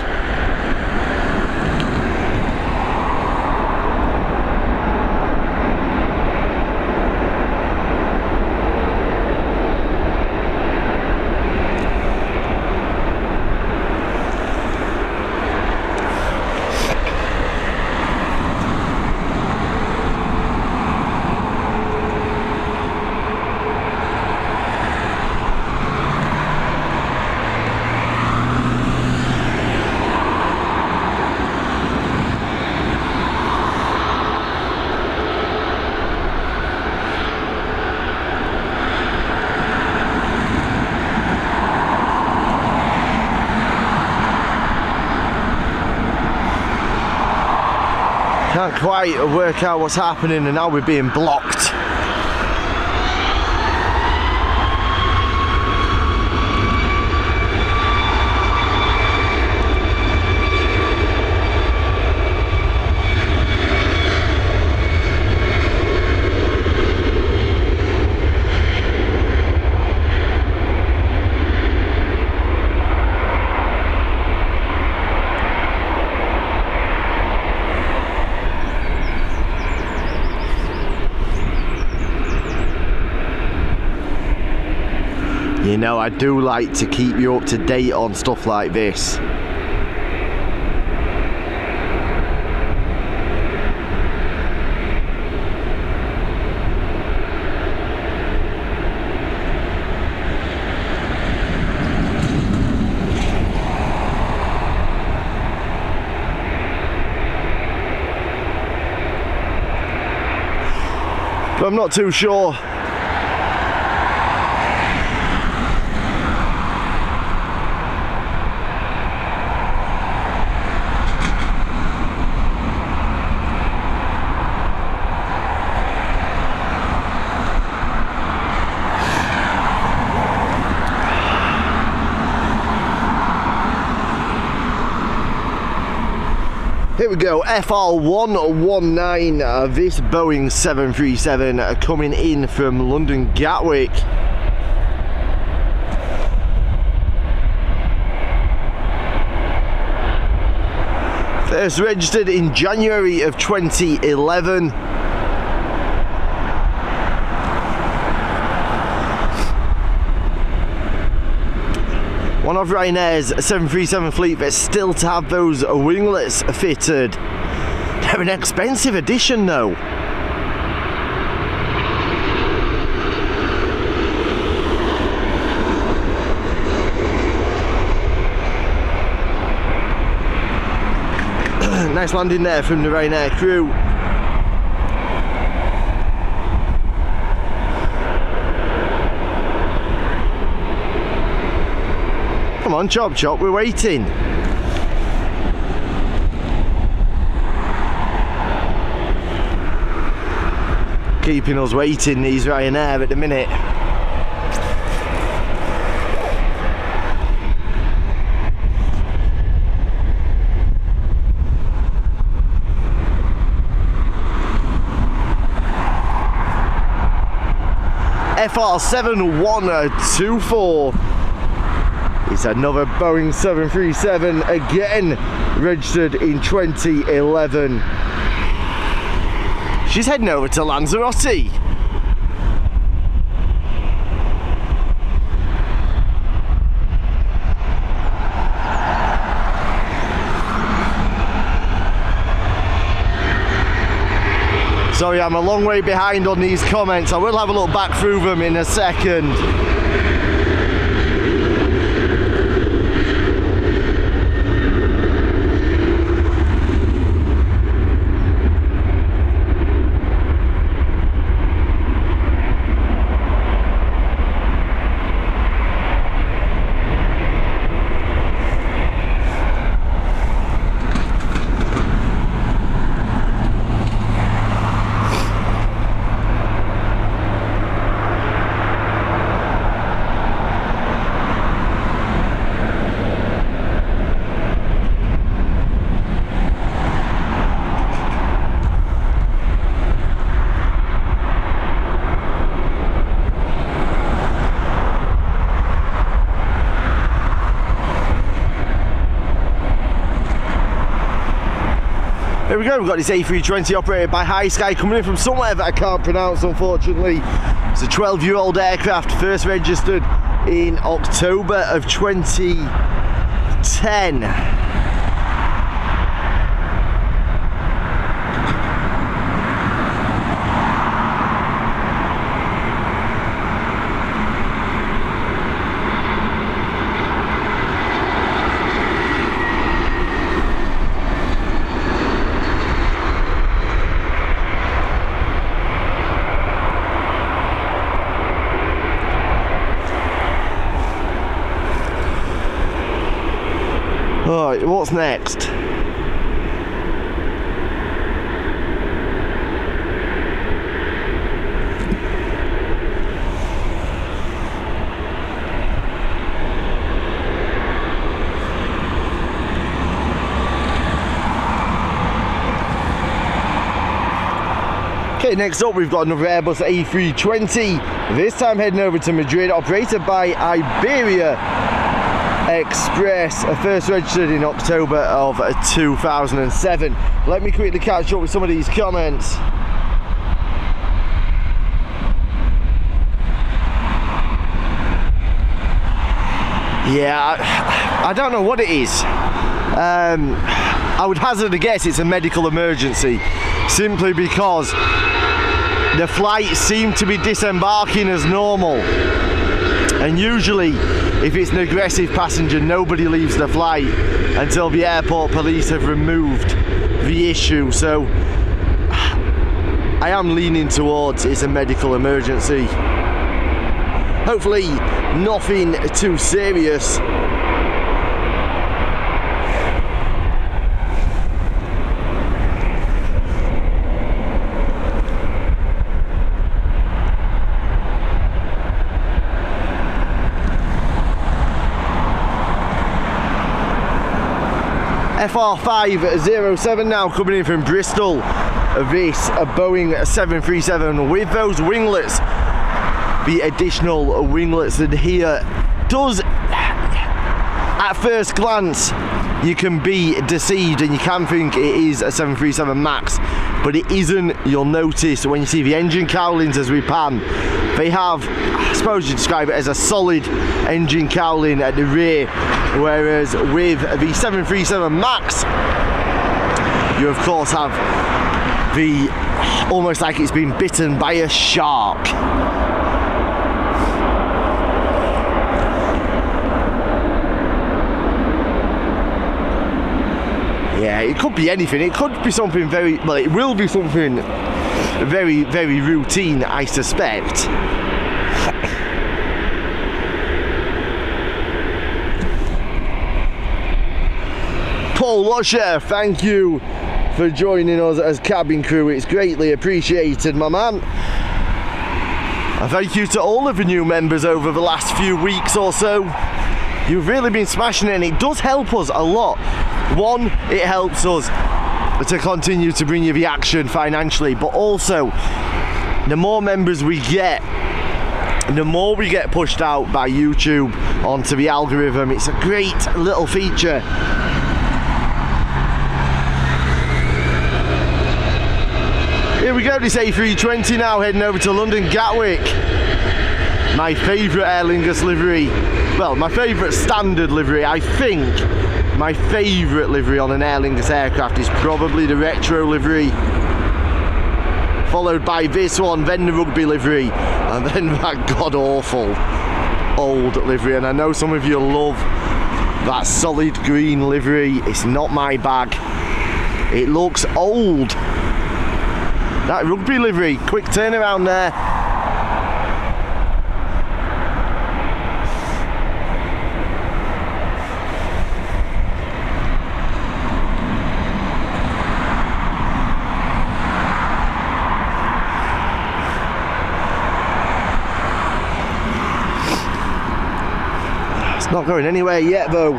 Can't quite work out what's happening, and now we're being blocked. You know, I do like to keep you up to date on stuff like this. But I'm not too sure. Here we go, FR119, this Boeing 737 coming in from London Gatwick. First registered in January of 2011. One of Ryanair's 737 fleet that's still to have those winglets fitted. They're an expensive addition though. Nice landing there from the Ryanair crew. Come on, chop chop, we're waiting. Keeping us waiting, these Ryanair at the minute. FR7124. It's another Boeing 737, again registered in 2011. She's heading over to Lanzarote. Sorry, I'm a long way behind on these comments. I will have a look back through them in a second. Here we go, we've got this A320 operated by High Sky coming in from somewhere that I can't pronounce, unfortunately. It's a 12-year-old aircraft, first registered in October of 2010. Alright, what's next? Okay, next up we've got another Airbus A320, this time heading over to Madrid, operated by Iberia Express, first registered in October of 2007. Let me quickly catch up with some of these comments. Yeah, I don't know what it is. I would hazard a guess it's a medical emergency, simply because the flights seem to be disembarking as normal, and usually if it's an aggressive passenger, nobody leaves the flight until the airport police have removed the issue. So I am leaning towards it's a medical emergency. Hopefully nothing too serious. FR507 now coming in from Bristol. This Boeing 737 with those winglets, the additional winglets that here does, at first glance you can be deceived and you can think it is a 737 MAX, but it isn't. You'll notice when you see the engine cowlings as we pan, they have, I suppose you describe it as a solid engine cowling at the rear, whereas with the 737 MAX you of course have the, almost like it's been bitten by a shark. Yeah, it could be anything. It could be something very, well, it will be something very, very routine, I suspect. Paul Lusher, thank you for joining us as cabin crew. It's greatly appreciated, my man. And thank you to all of the new members over the last few weeks or so. You've really been smashing it, and it does help us a lot. One, it helps us to continue to bring you the action financially, but also the more members we get, the more we get pushed out by YouTube onto the algorithm. It's a great little feature. Here we go, this A320 now heading over to London Gatwick. My favourite Aer Lingus livery, well, my favourite standard livery. I think my favourite livery on an Aer Lingus aircraft is probably the retro livery, followed by this one, then the rugby livery, and then that god-awful old livery. And I know some of you love that solid green livery. It's not my bag. It looks old. That rugby livery, quick turnaround there. It's not going anywhere yet though.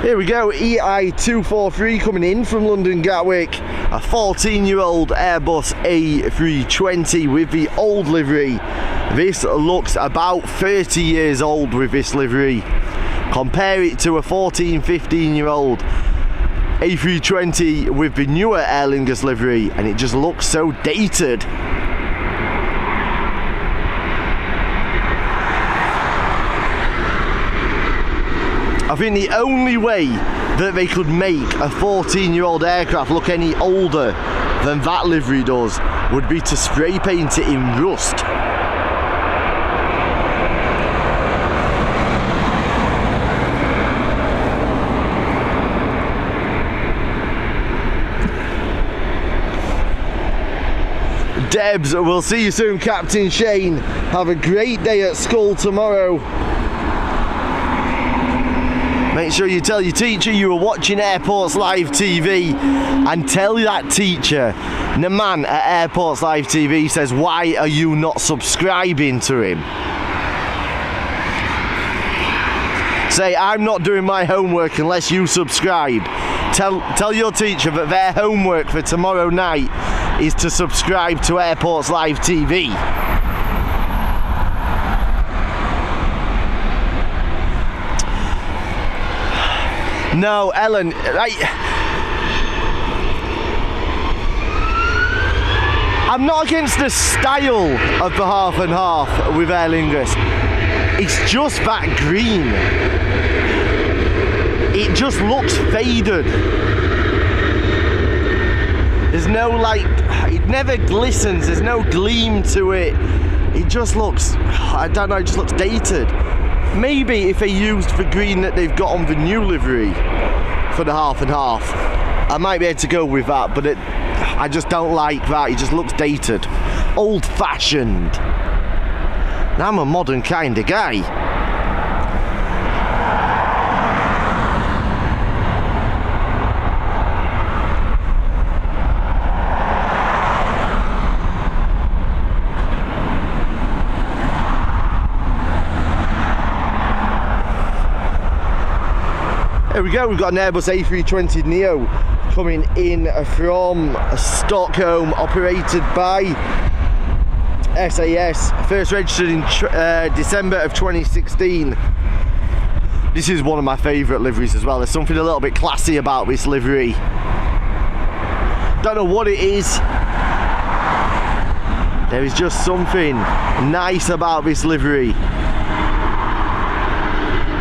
Here we go, EI243 coming in from London Gatwick, a 14-year-old Airbus A320 with the old livery. This looks about 30 years old with this livery. Compare it to a 15-year-old A320 with the newer Aer Lingus livery, and it just looks so dated. I think the only way that they could make a 14-year-old aircraft look any older than that livery does would be to spray paint it in rust. Debs, we'll see you soon, Captain Shane. Have a great day at school tomorrow. Make sure you tell your teacher you were watching Airports Live TV, and tell that teacher The man at Airports Live TV says, why are you not subscribing to him? Say, I'm not doing my homework unless you subscribe. Tell your teacher that their homework for tomorrow night is to subscribe to Airports Live TV. No, Ellen, I'm not against the style of the half and half with Aer Lingus. It's just that green. It just looks faded. There's no it never glistens, there's no gleam to it. It just looks, I don't know, it just looks dated. Maybe if they used the green that they've got on the new livery for the half and half, I might be able to go with that, but I just don't like that. It just looks dated, old-fashioned. Now I'm a modern kind of guy. There we go, we've got an Airbus A320neo coming in from Stockholm, operated by SAS, first registered in December of 2016. This is one of my favourite liveries as well. There's something a little bit classy about this livery. Don't know what it is. There is just something nice about this livery.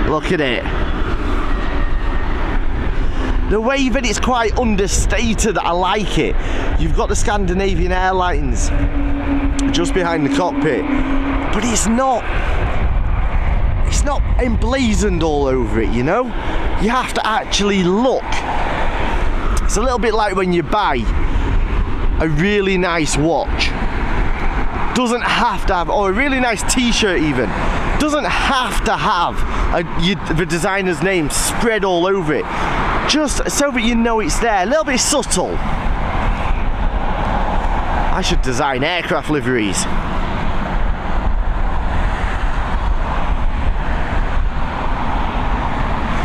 Look at it. The way that it's quite understated, I like it. You've got the Scandinavian Airlines just behind the cockpit, but it's not emblazoned all over it, you know? You have to actually look. It's a little bit like when you buy a really nice watch. Doesn't have to have, or a really nice t-shirt even, doesn't have to have the designer's name spread all over it. Just so that you know it's there, a little bit subtle. I should design aircraft liveries.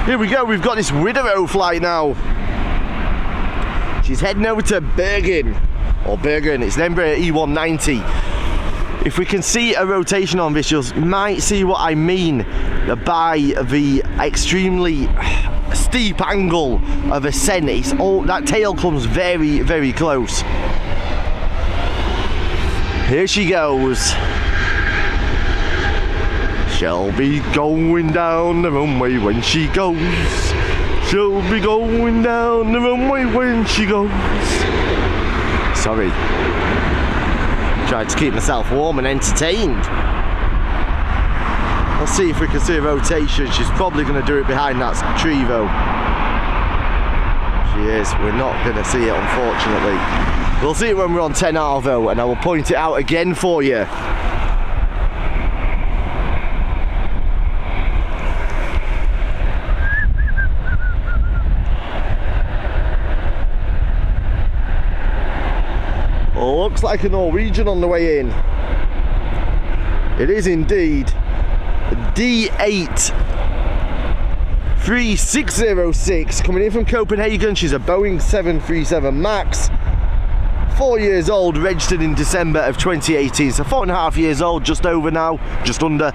Here we go, we've got this Widerøe flight now. She's heading over to Bergen, it's an Embraer E190. If we can see a rotation on this, you might see what I mean by the extremely steep angle of ascent. That tail comes very, very close. Here she goes. She'll be going down the runway when she goes. She'll be going down the runway when she goes. Sorry. Tried to keep myself warm and entertained. Let's see if we can see a rotation. She's probably going to do it behind that tree though. She is. We're not going to see it, unfortunately. We'll see it when we're on 10R though, and I will point it out again for you. Looks like a Norwegian on the way in. It is indeed. D8 3606 coming in from Copenhagen. She's a Boeing 737 MAX, 4 years old, registered in December of 2018, so 4.5 years old, just over now, just under.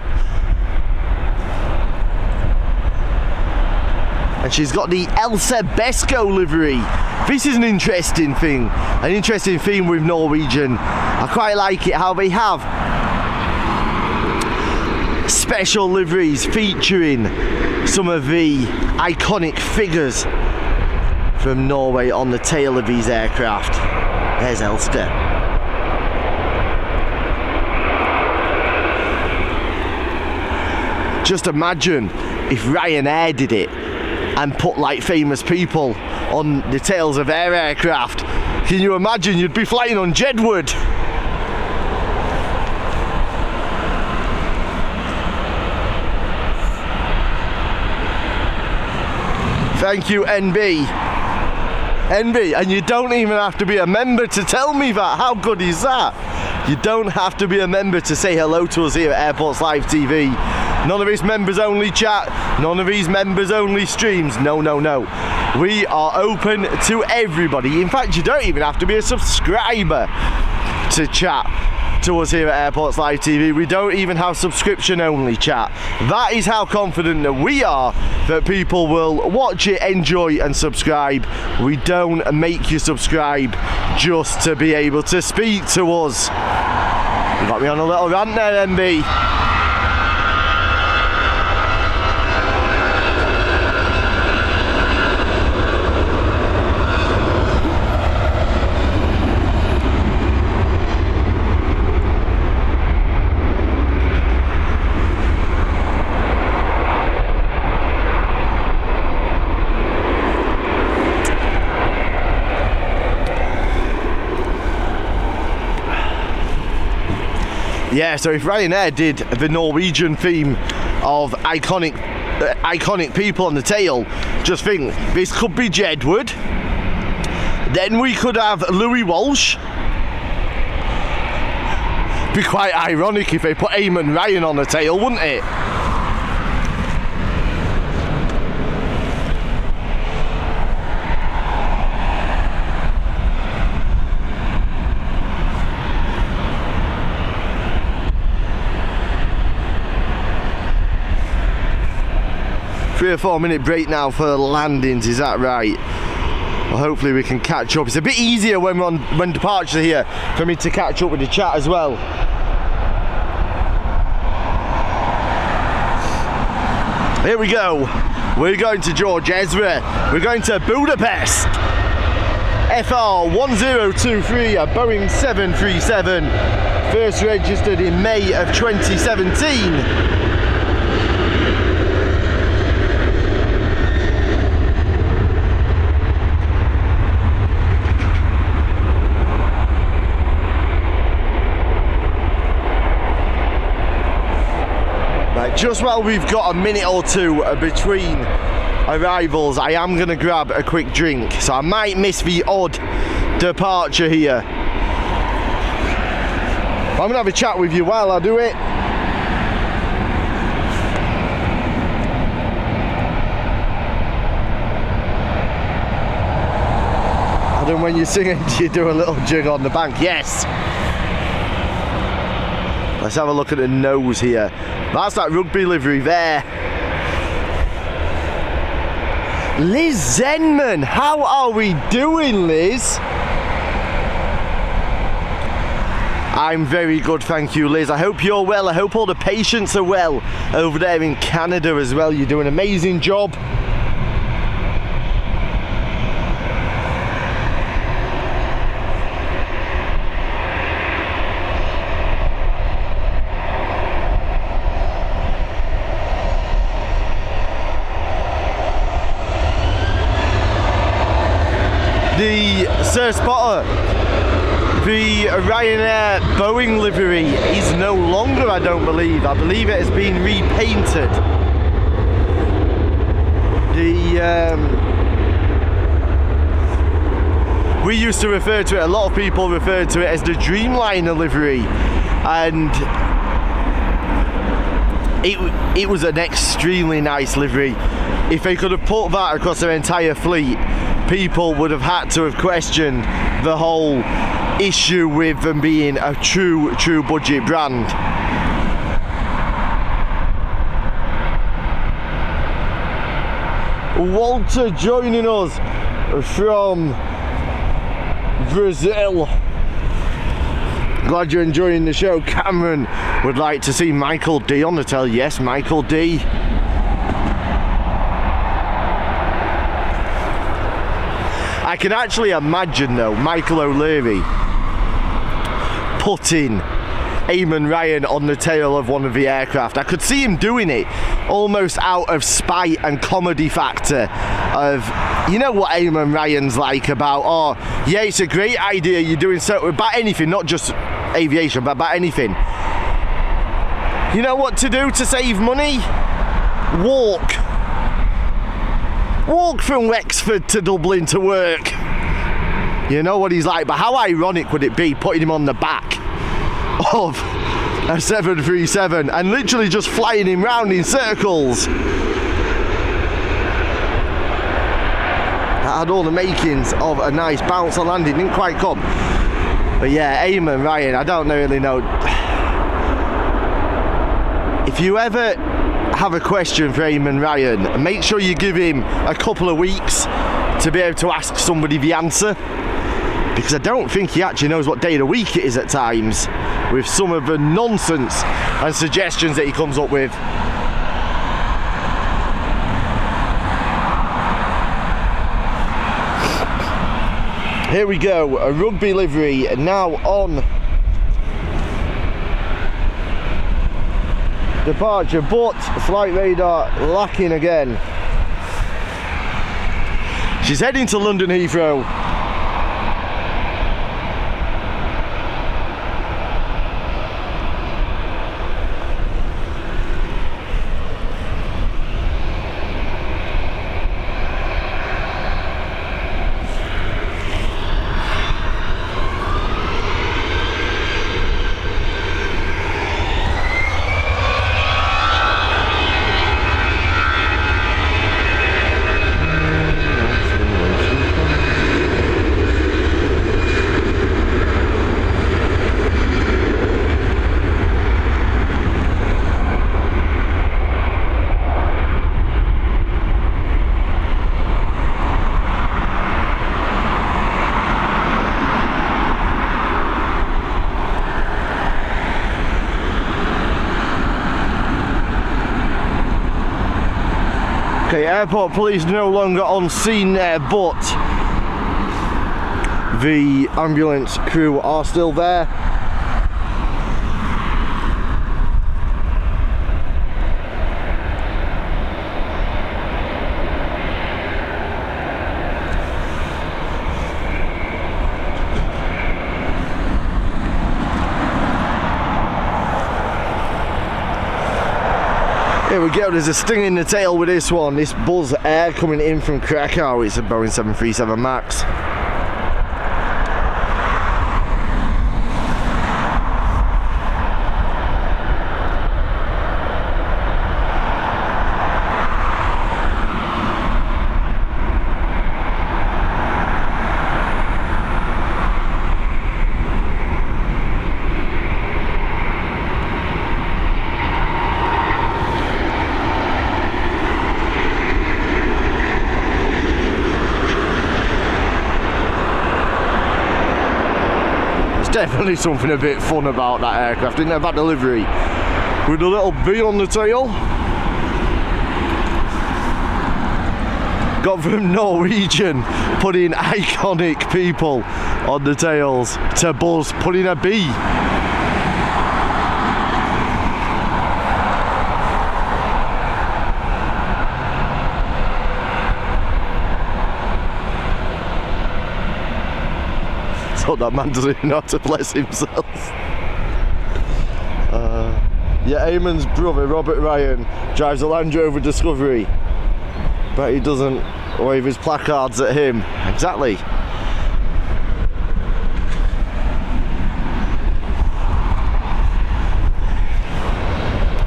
And she's got the Elsa Besko livery. This is an interesting thing, an interesting theme with Norwegian. I quite like it how they have special liveries featuring some of the iconic figures from Norway on the tail of these aircraft. There's Elster. Just imagine if Ryanair did it and put like famous people on the tails of their aircraft. Can you imagine? You'd be flying on Jedward. Thank you, NB. Envy, and you don't even have to be a member to tell me that. How good is that? You don't have to be a member to say hello to us here at Airports Live TV. None of these members only chat, none of these members only streams. No, no, no. We are open to everybody. In fact, you don't even have to be a subscriber to chat to us here at Airports Live TV. We don't even have subscription only chat. That is how confident that we are that people will watch it, enjoy and subscribe. We don't make you subscribe just to be able to speak to us. You got me on a little rant there, MB. Yeah, so if Ryanair did the Norwegian theme of iconic people on the tail, just think, this could be Jedward, then we could have Louis Walsh. Be quite ironic if they put Eamon Ryan on the tail, wouldn't it? Three or 4 minute break now for landings, is that right? Well, hopefully we can catch up. It's a bit easier when we're when departures are here for me to catch up with the chat as well. Here we go. We're going to George Ezra. We're going to Budapest. FR 1023, a Boeing 737. First registered in May of 2017. Just while we've got a minute or two between arrivals, I am going to grab a quick drink, so I might miss the odd departure here. I'm going to have a chat with you while I do it. And then when you're singing, you do a little jig on the bank. Yes! Let's have a look at the nose here. That's that rugby livery there. Liz Zenman, how are we doing, Liz? I'm very good, thank you, Liz. I hope you're well. I hope all the patients are well over there in Canada as well. You do an amazing job. The Sir Spotter, the Ryanair Boeing livery is no longer, I don't believe. I believe it has been repainted. We used to refer to it, a lot of people referred to it as the Dreamliner livery, and it was an extremely nice livery. If they could have put that across their entire fleet, people would have had to have questioned the whole issue with them being a true budget brand. Walter joining us from Brazil. Glad you're enjoying the show. Cameron would like to see Michael D on the tail. Yes, Michael D. I can actually imagine though Michael O'Leary putting Eamon Ryan on the tail of one of the aircraft. I could see him doing it almost out of spite and comedy factor of, you know what Eamon Ryan's like about, oh yeah, it's a great idea you're doing so about anything, not just aviation but about anything. You know what to do to save money? Walk from Wexford to Dublin to work. You know what he's like, but how ironic would it be putting him on the back of a 737 and literally just flying him round in circles? That had all the makings of a nice bounce on landing, didn't quite come. But yeah, Eamon Ryan, I don't really know. If you ever have a question for Eamon Ryan, make sure you give him a couple of weeks to be able to ask somebody the answer, because I don't think he actually knows what day of the week it is at times with some of the nonsense and suggestions that he comes up with. Here we go, a rugby livery now on departure, but flight radar lacking again. She's heading to London Heathrow. Okay, airport police no longer on scene there, but the ambulance crew are still there. Here we go, there's a sting in the tail with this one. This Buzz Air coming in from Krakow. It's a Boeing 737 MAX. Definitely something a bit fun about that aircraft, didn't have that delivery with a little B on the tail. Got from Norwegian putting iconic people on the tails to Buzz putting a B. So that man doesn't know how to bless himself. Yeah, Eamon's brother, Robert Ryan, drives a Land Rover Discovery, but he doesn't wave his placards at him. Exactly.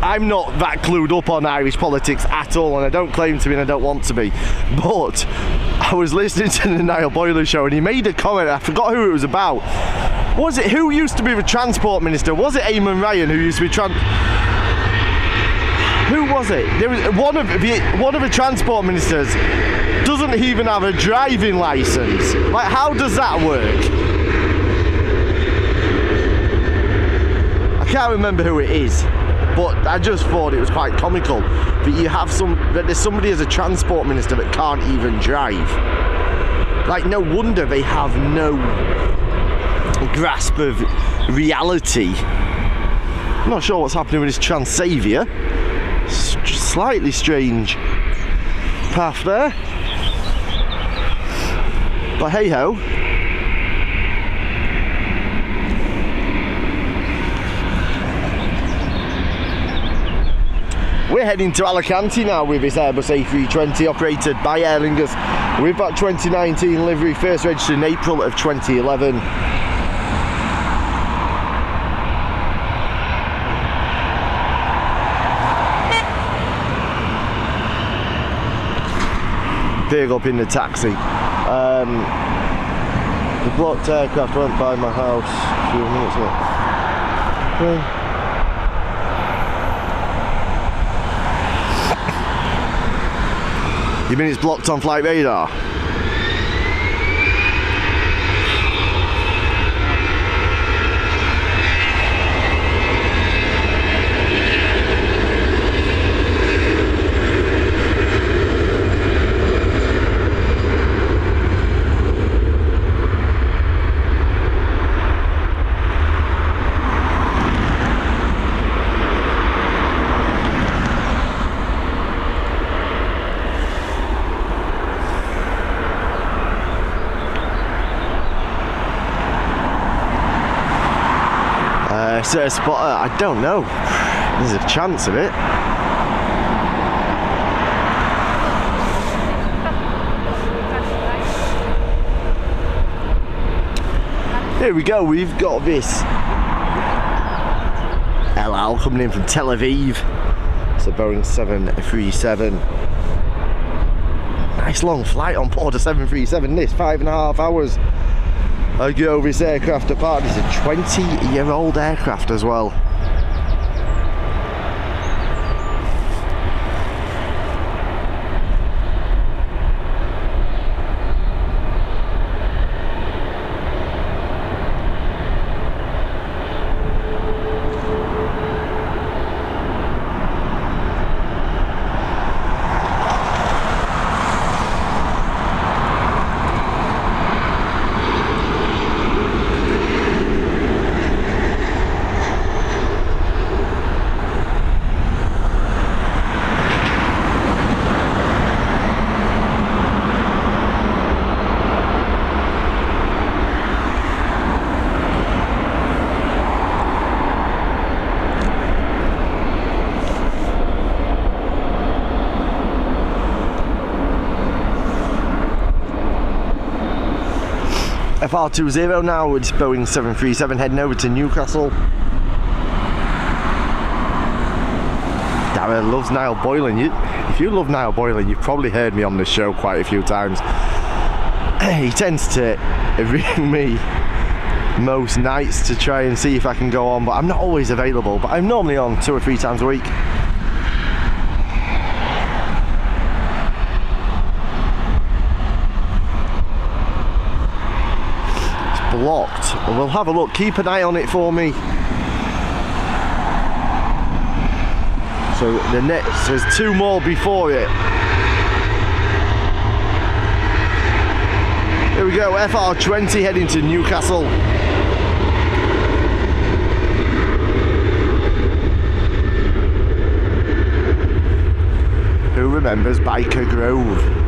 I'm not that clued up on Irish politics at all, and I don't claim to be and I don't want to be, but I was listening to the Niall Boyler show and he made a comment, I forgot who it was about. Was it, who used to be the transport minister? Was it Eamon Ryan who used to be who was it? There was one of the transport ministers doesn't even have a driving license. Like, how does that work? I can't remember who it is, but I just thought it was quite comical that you have that there's somebody as a transport minister that can't even drive. Like, no wonder they have no grasp of reality. I'm not sure what's happening with this Trans-Saviour. Slightly strange path there, but hey ho. We're heading to Alicante now with this Airbus A320 operated by Aer Lingus We've got 2019 livery, first registered in April of 2011. Big up in the taxi. The blocked aircraft went by my house a few minutes ago. You mean it's blocked on flight radar? A spotter, I don't know. There's a chance of it. Here we go, we've got this El Al coming in from Tel Aviv. It's a Boeing 737. Nice long flight on board a 737, this 5.5 hours. I get over this aircraft apart. It's a 20-year-old aircraft as well. FR20 now, it's Boeing 737 heading over to Newcastle. Darren loves Niall Boylan. If you love Niall Boylan, you've probably heard me on this show quite a few times. He tends to ring me most nights to try and see if I can go on, but I'm not always available, but I'm normally on 2 or 3 times a week. Blocked. We'll have a look. Keep an eye on it for me. So the next, there's 2 more before it. Here we go. FR20 heading to Newcastle. Who remembers Biker Grove?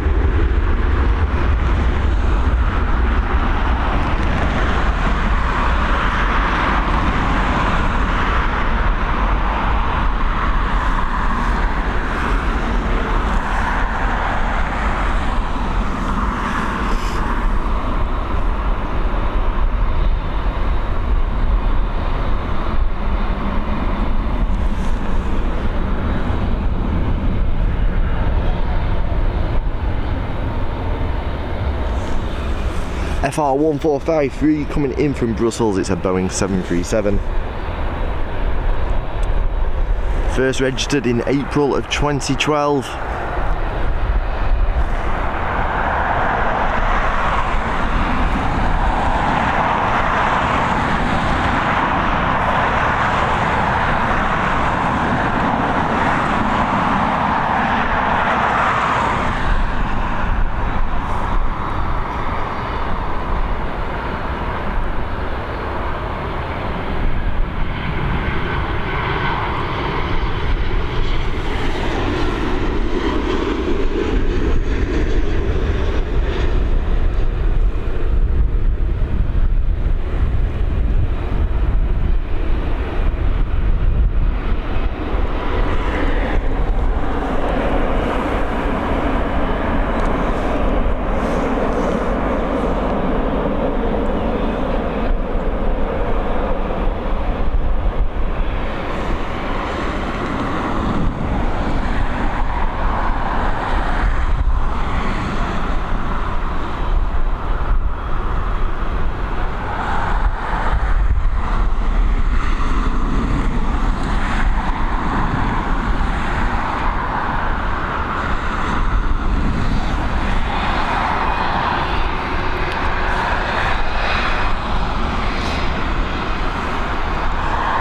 FR1453 coming in from Brussels, it's a Boeing 737. First registered in April of 2012.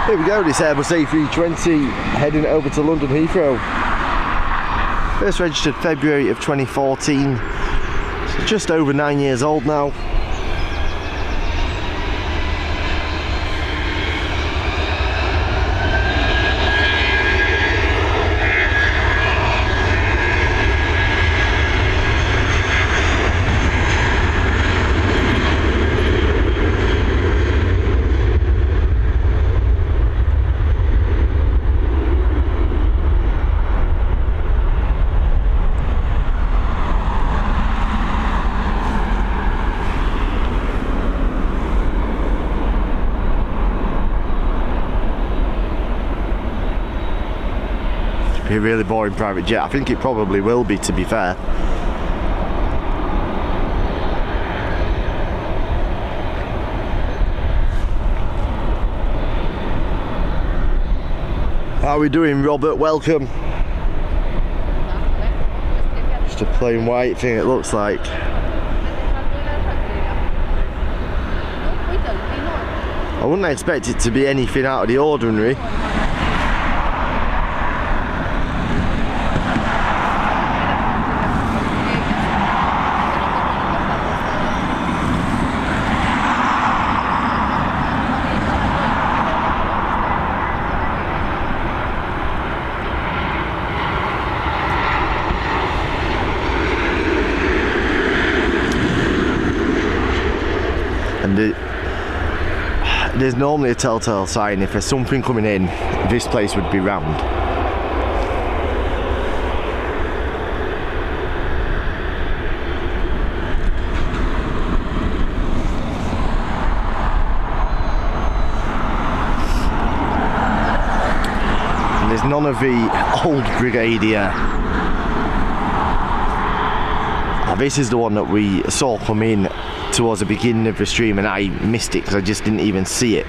Here we go, this Airbus A320 heading over to London Heathrow. First registered February of 2014, so just over 9 years old now. Be a really boring private jet. I think it probably will be, to be fair. How are we doing, Robert? Welcome. Just a plain white thing, it looks like. I wouldn't expect it to be anything out of the ordinary. And there's normally a telltale sign. If there's something coming in, this place would be rammed. And there's none of the old Brigadier. This is the one that we saw come in towards the beginning of the stream, and I missed it because I just didn't even see it.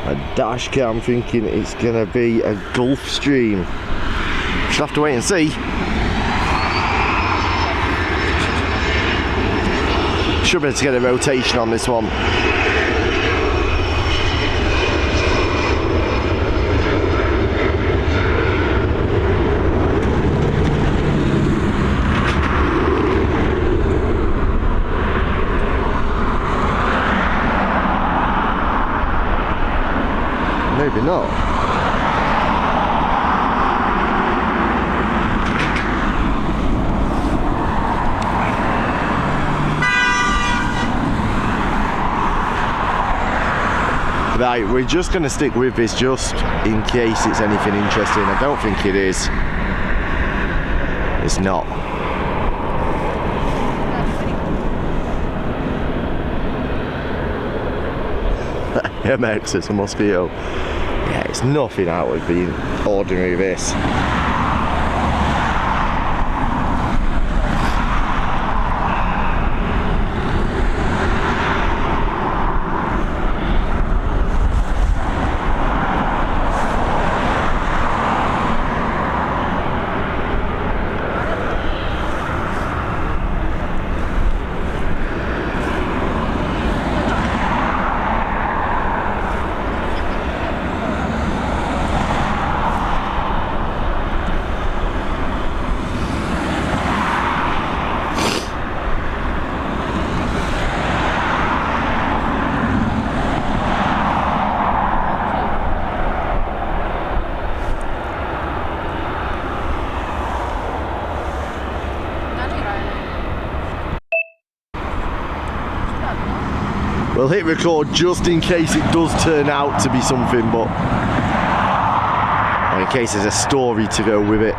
A dash cam, thinking it's gonna be a Gulf stream. Should have to wait and see. Should be able to get a rotation on this one. Maybe not. Right, we're just going to stick with this just in case it's anything interesting. I don't think it is. It's not. MX, it's a mosquito. Yeah, it's nothing out of being ordinary, this. We'll hit record just in case it does turn out to be something, but or in case there's a story to go with it.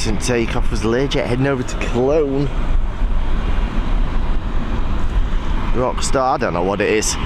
decent takeoff. Was Learjet heading over to Cologne. Rockstar, I don't know what it is.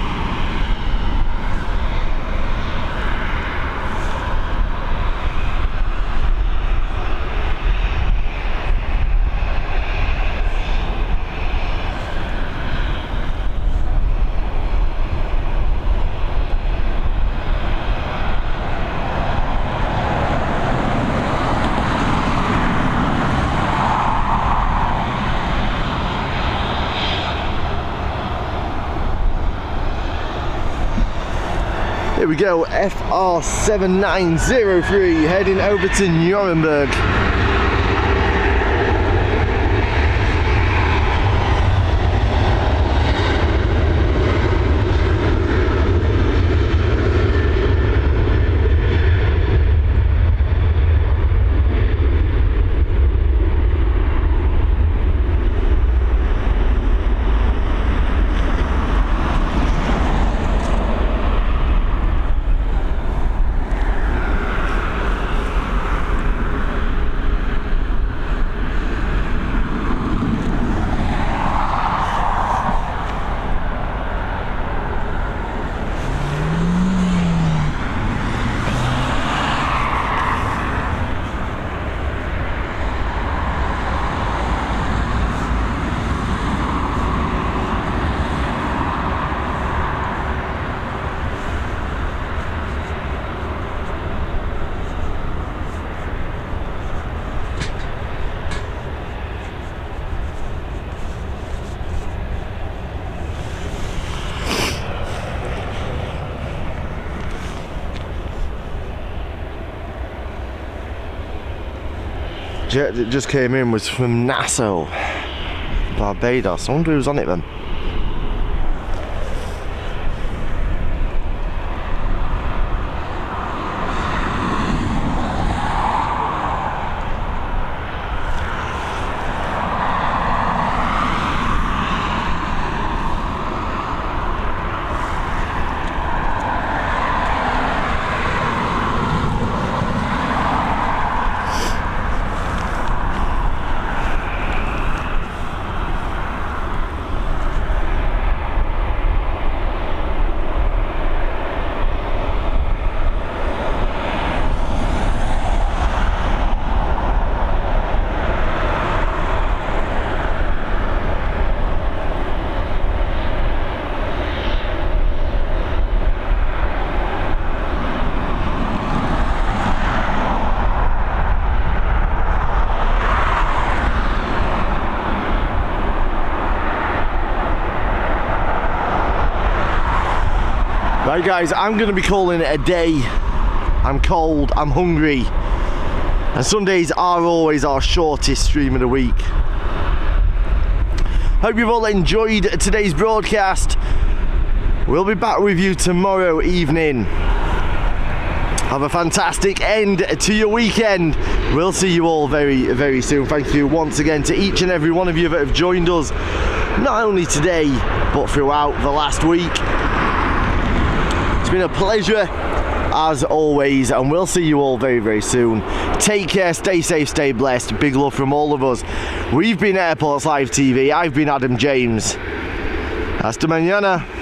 Here we go, FR7903 heading over to Nuremberg. Jet that just came in was from Nassau, Barbados. I wonder who's on it then. Right guys, I'm going to be calling it a day. I'm cold, I'm hungry, and Sundays are always our shortest stream of the week. Hope you've all enjoyed today's broadcast. We'll be back with you tomorrow evening. Have a fantastic end to your weekend. We'll see you all very, very soon. Thank you once again to each and every one of you that have joined us, not only today, but throughout the last week. It's been a pleasure as always, and we'll see you all very, very soon. Take care, stay safe, stay blessed. Big love from all of us. We've been Airports Live TV. I've been Adam James. Hasta mañana.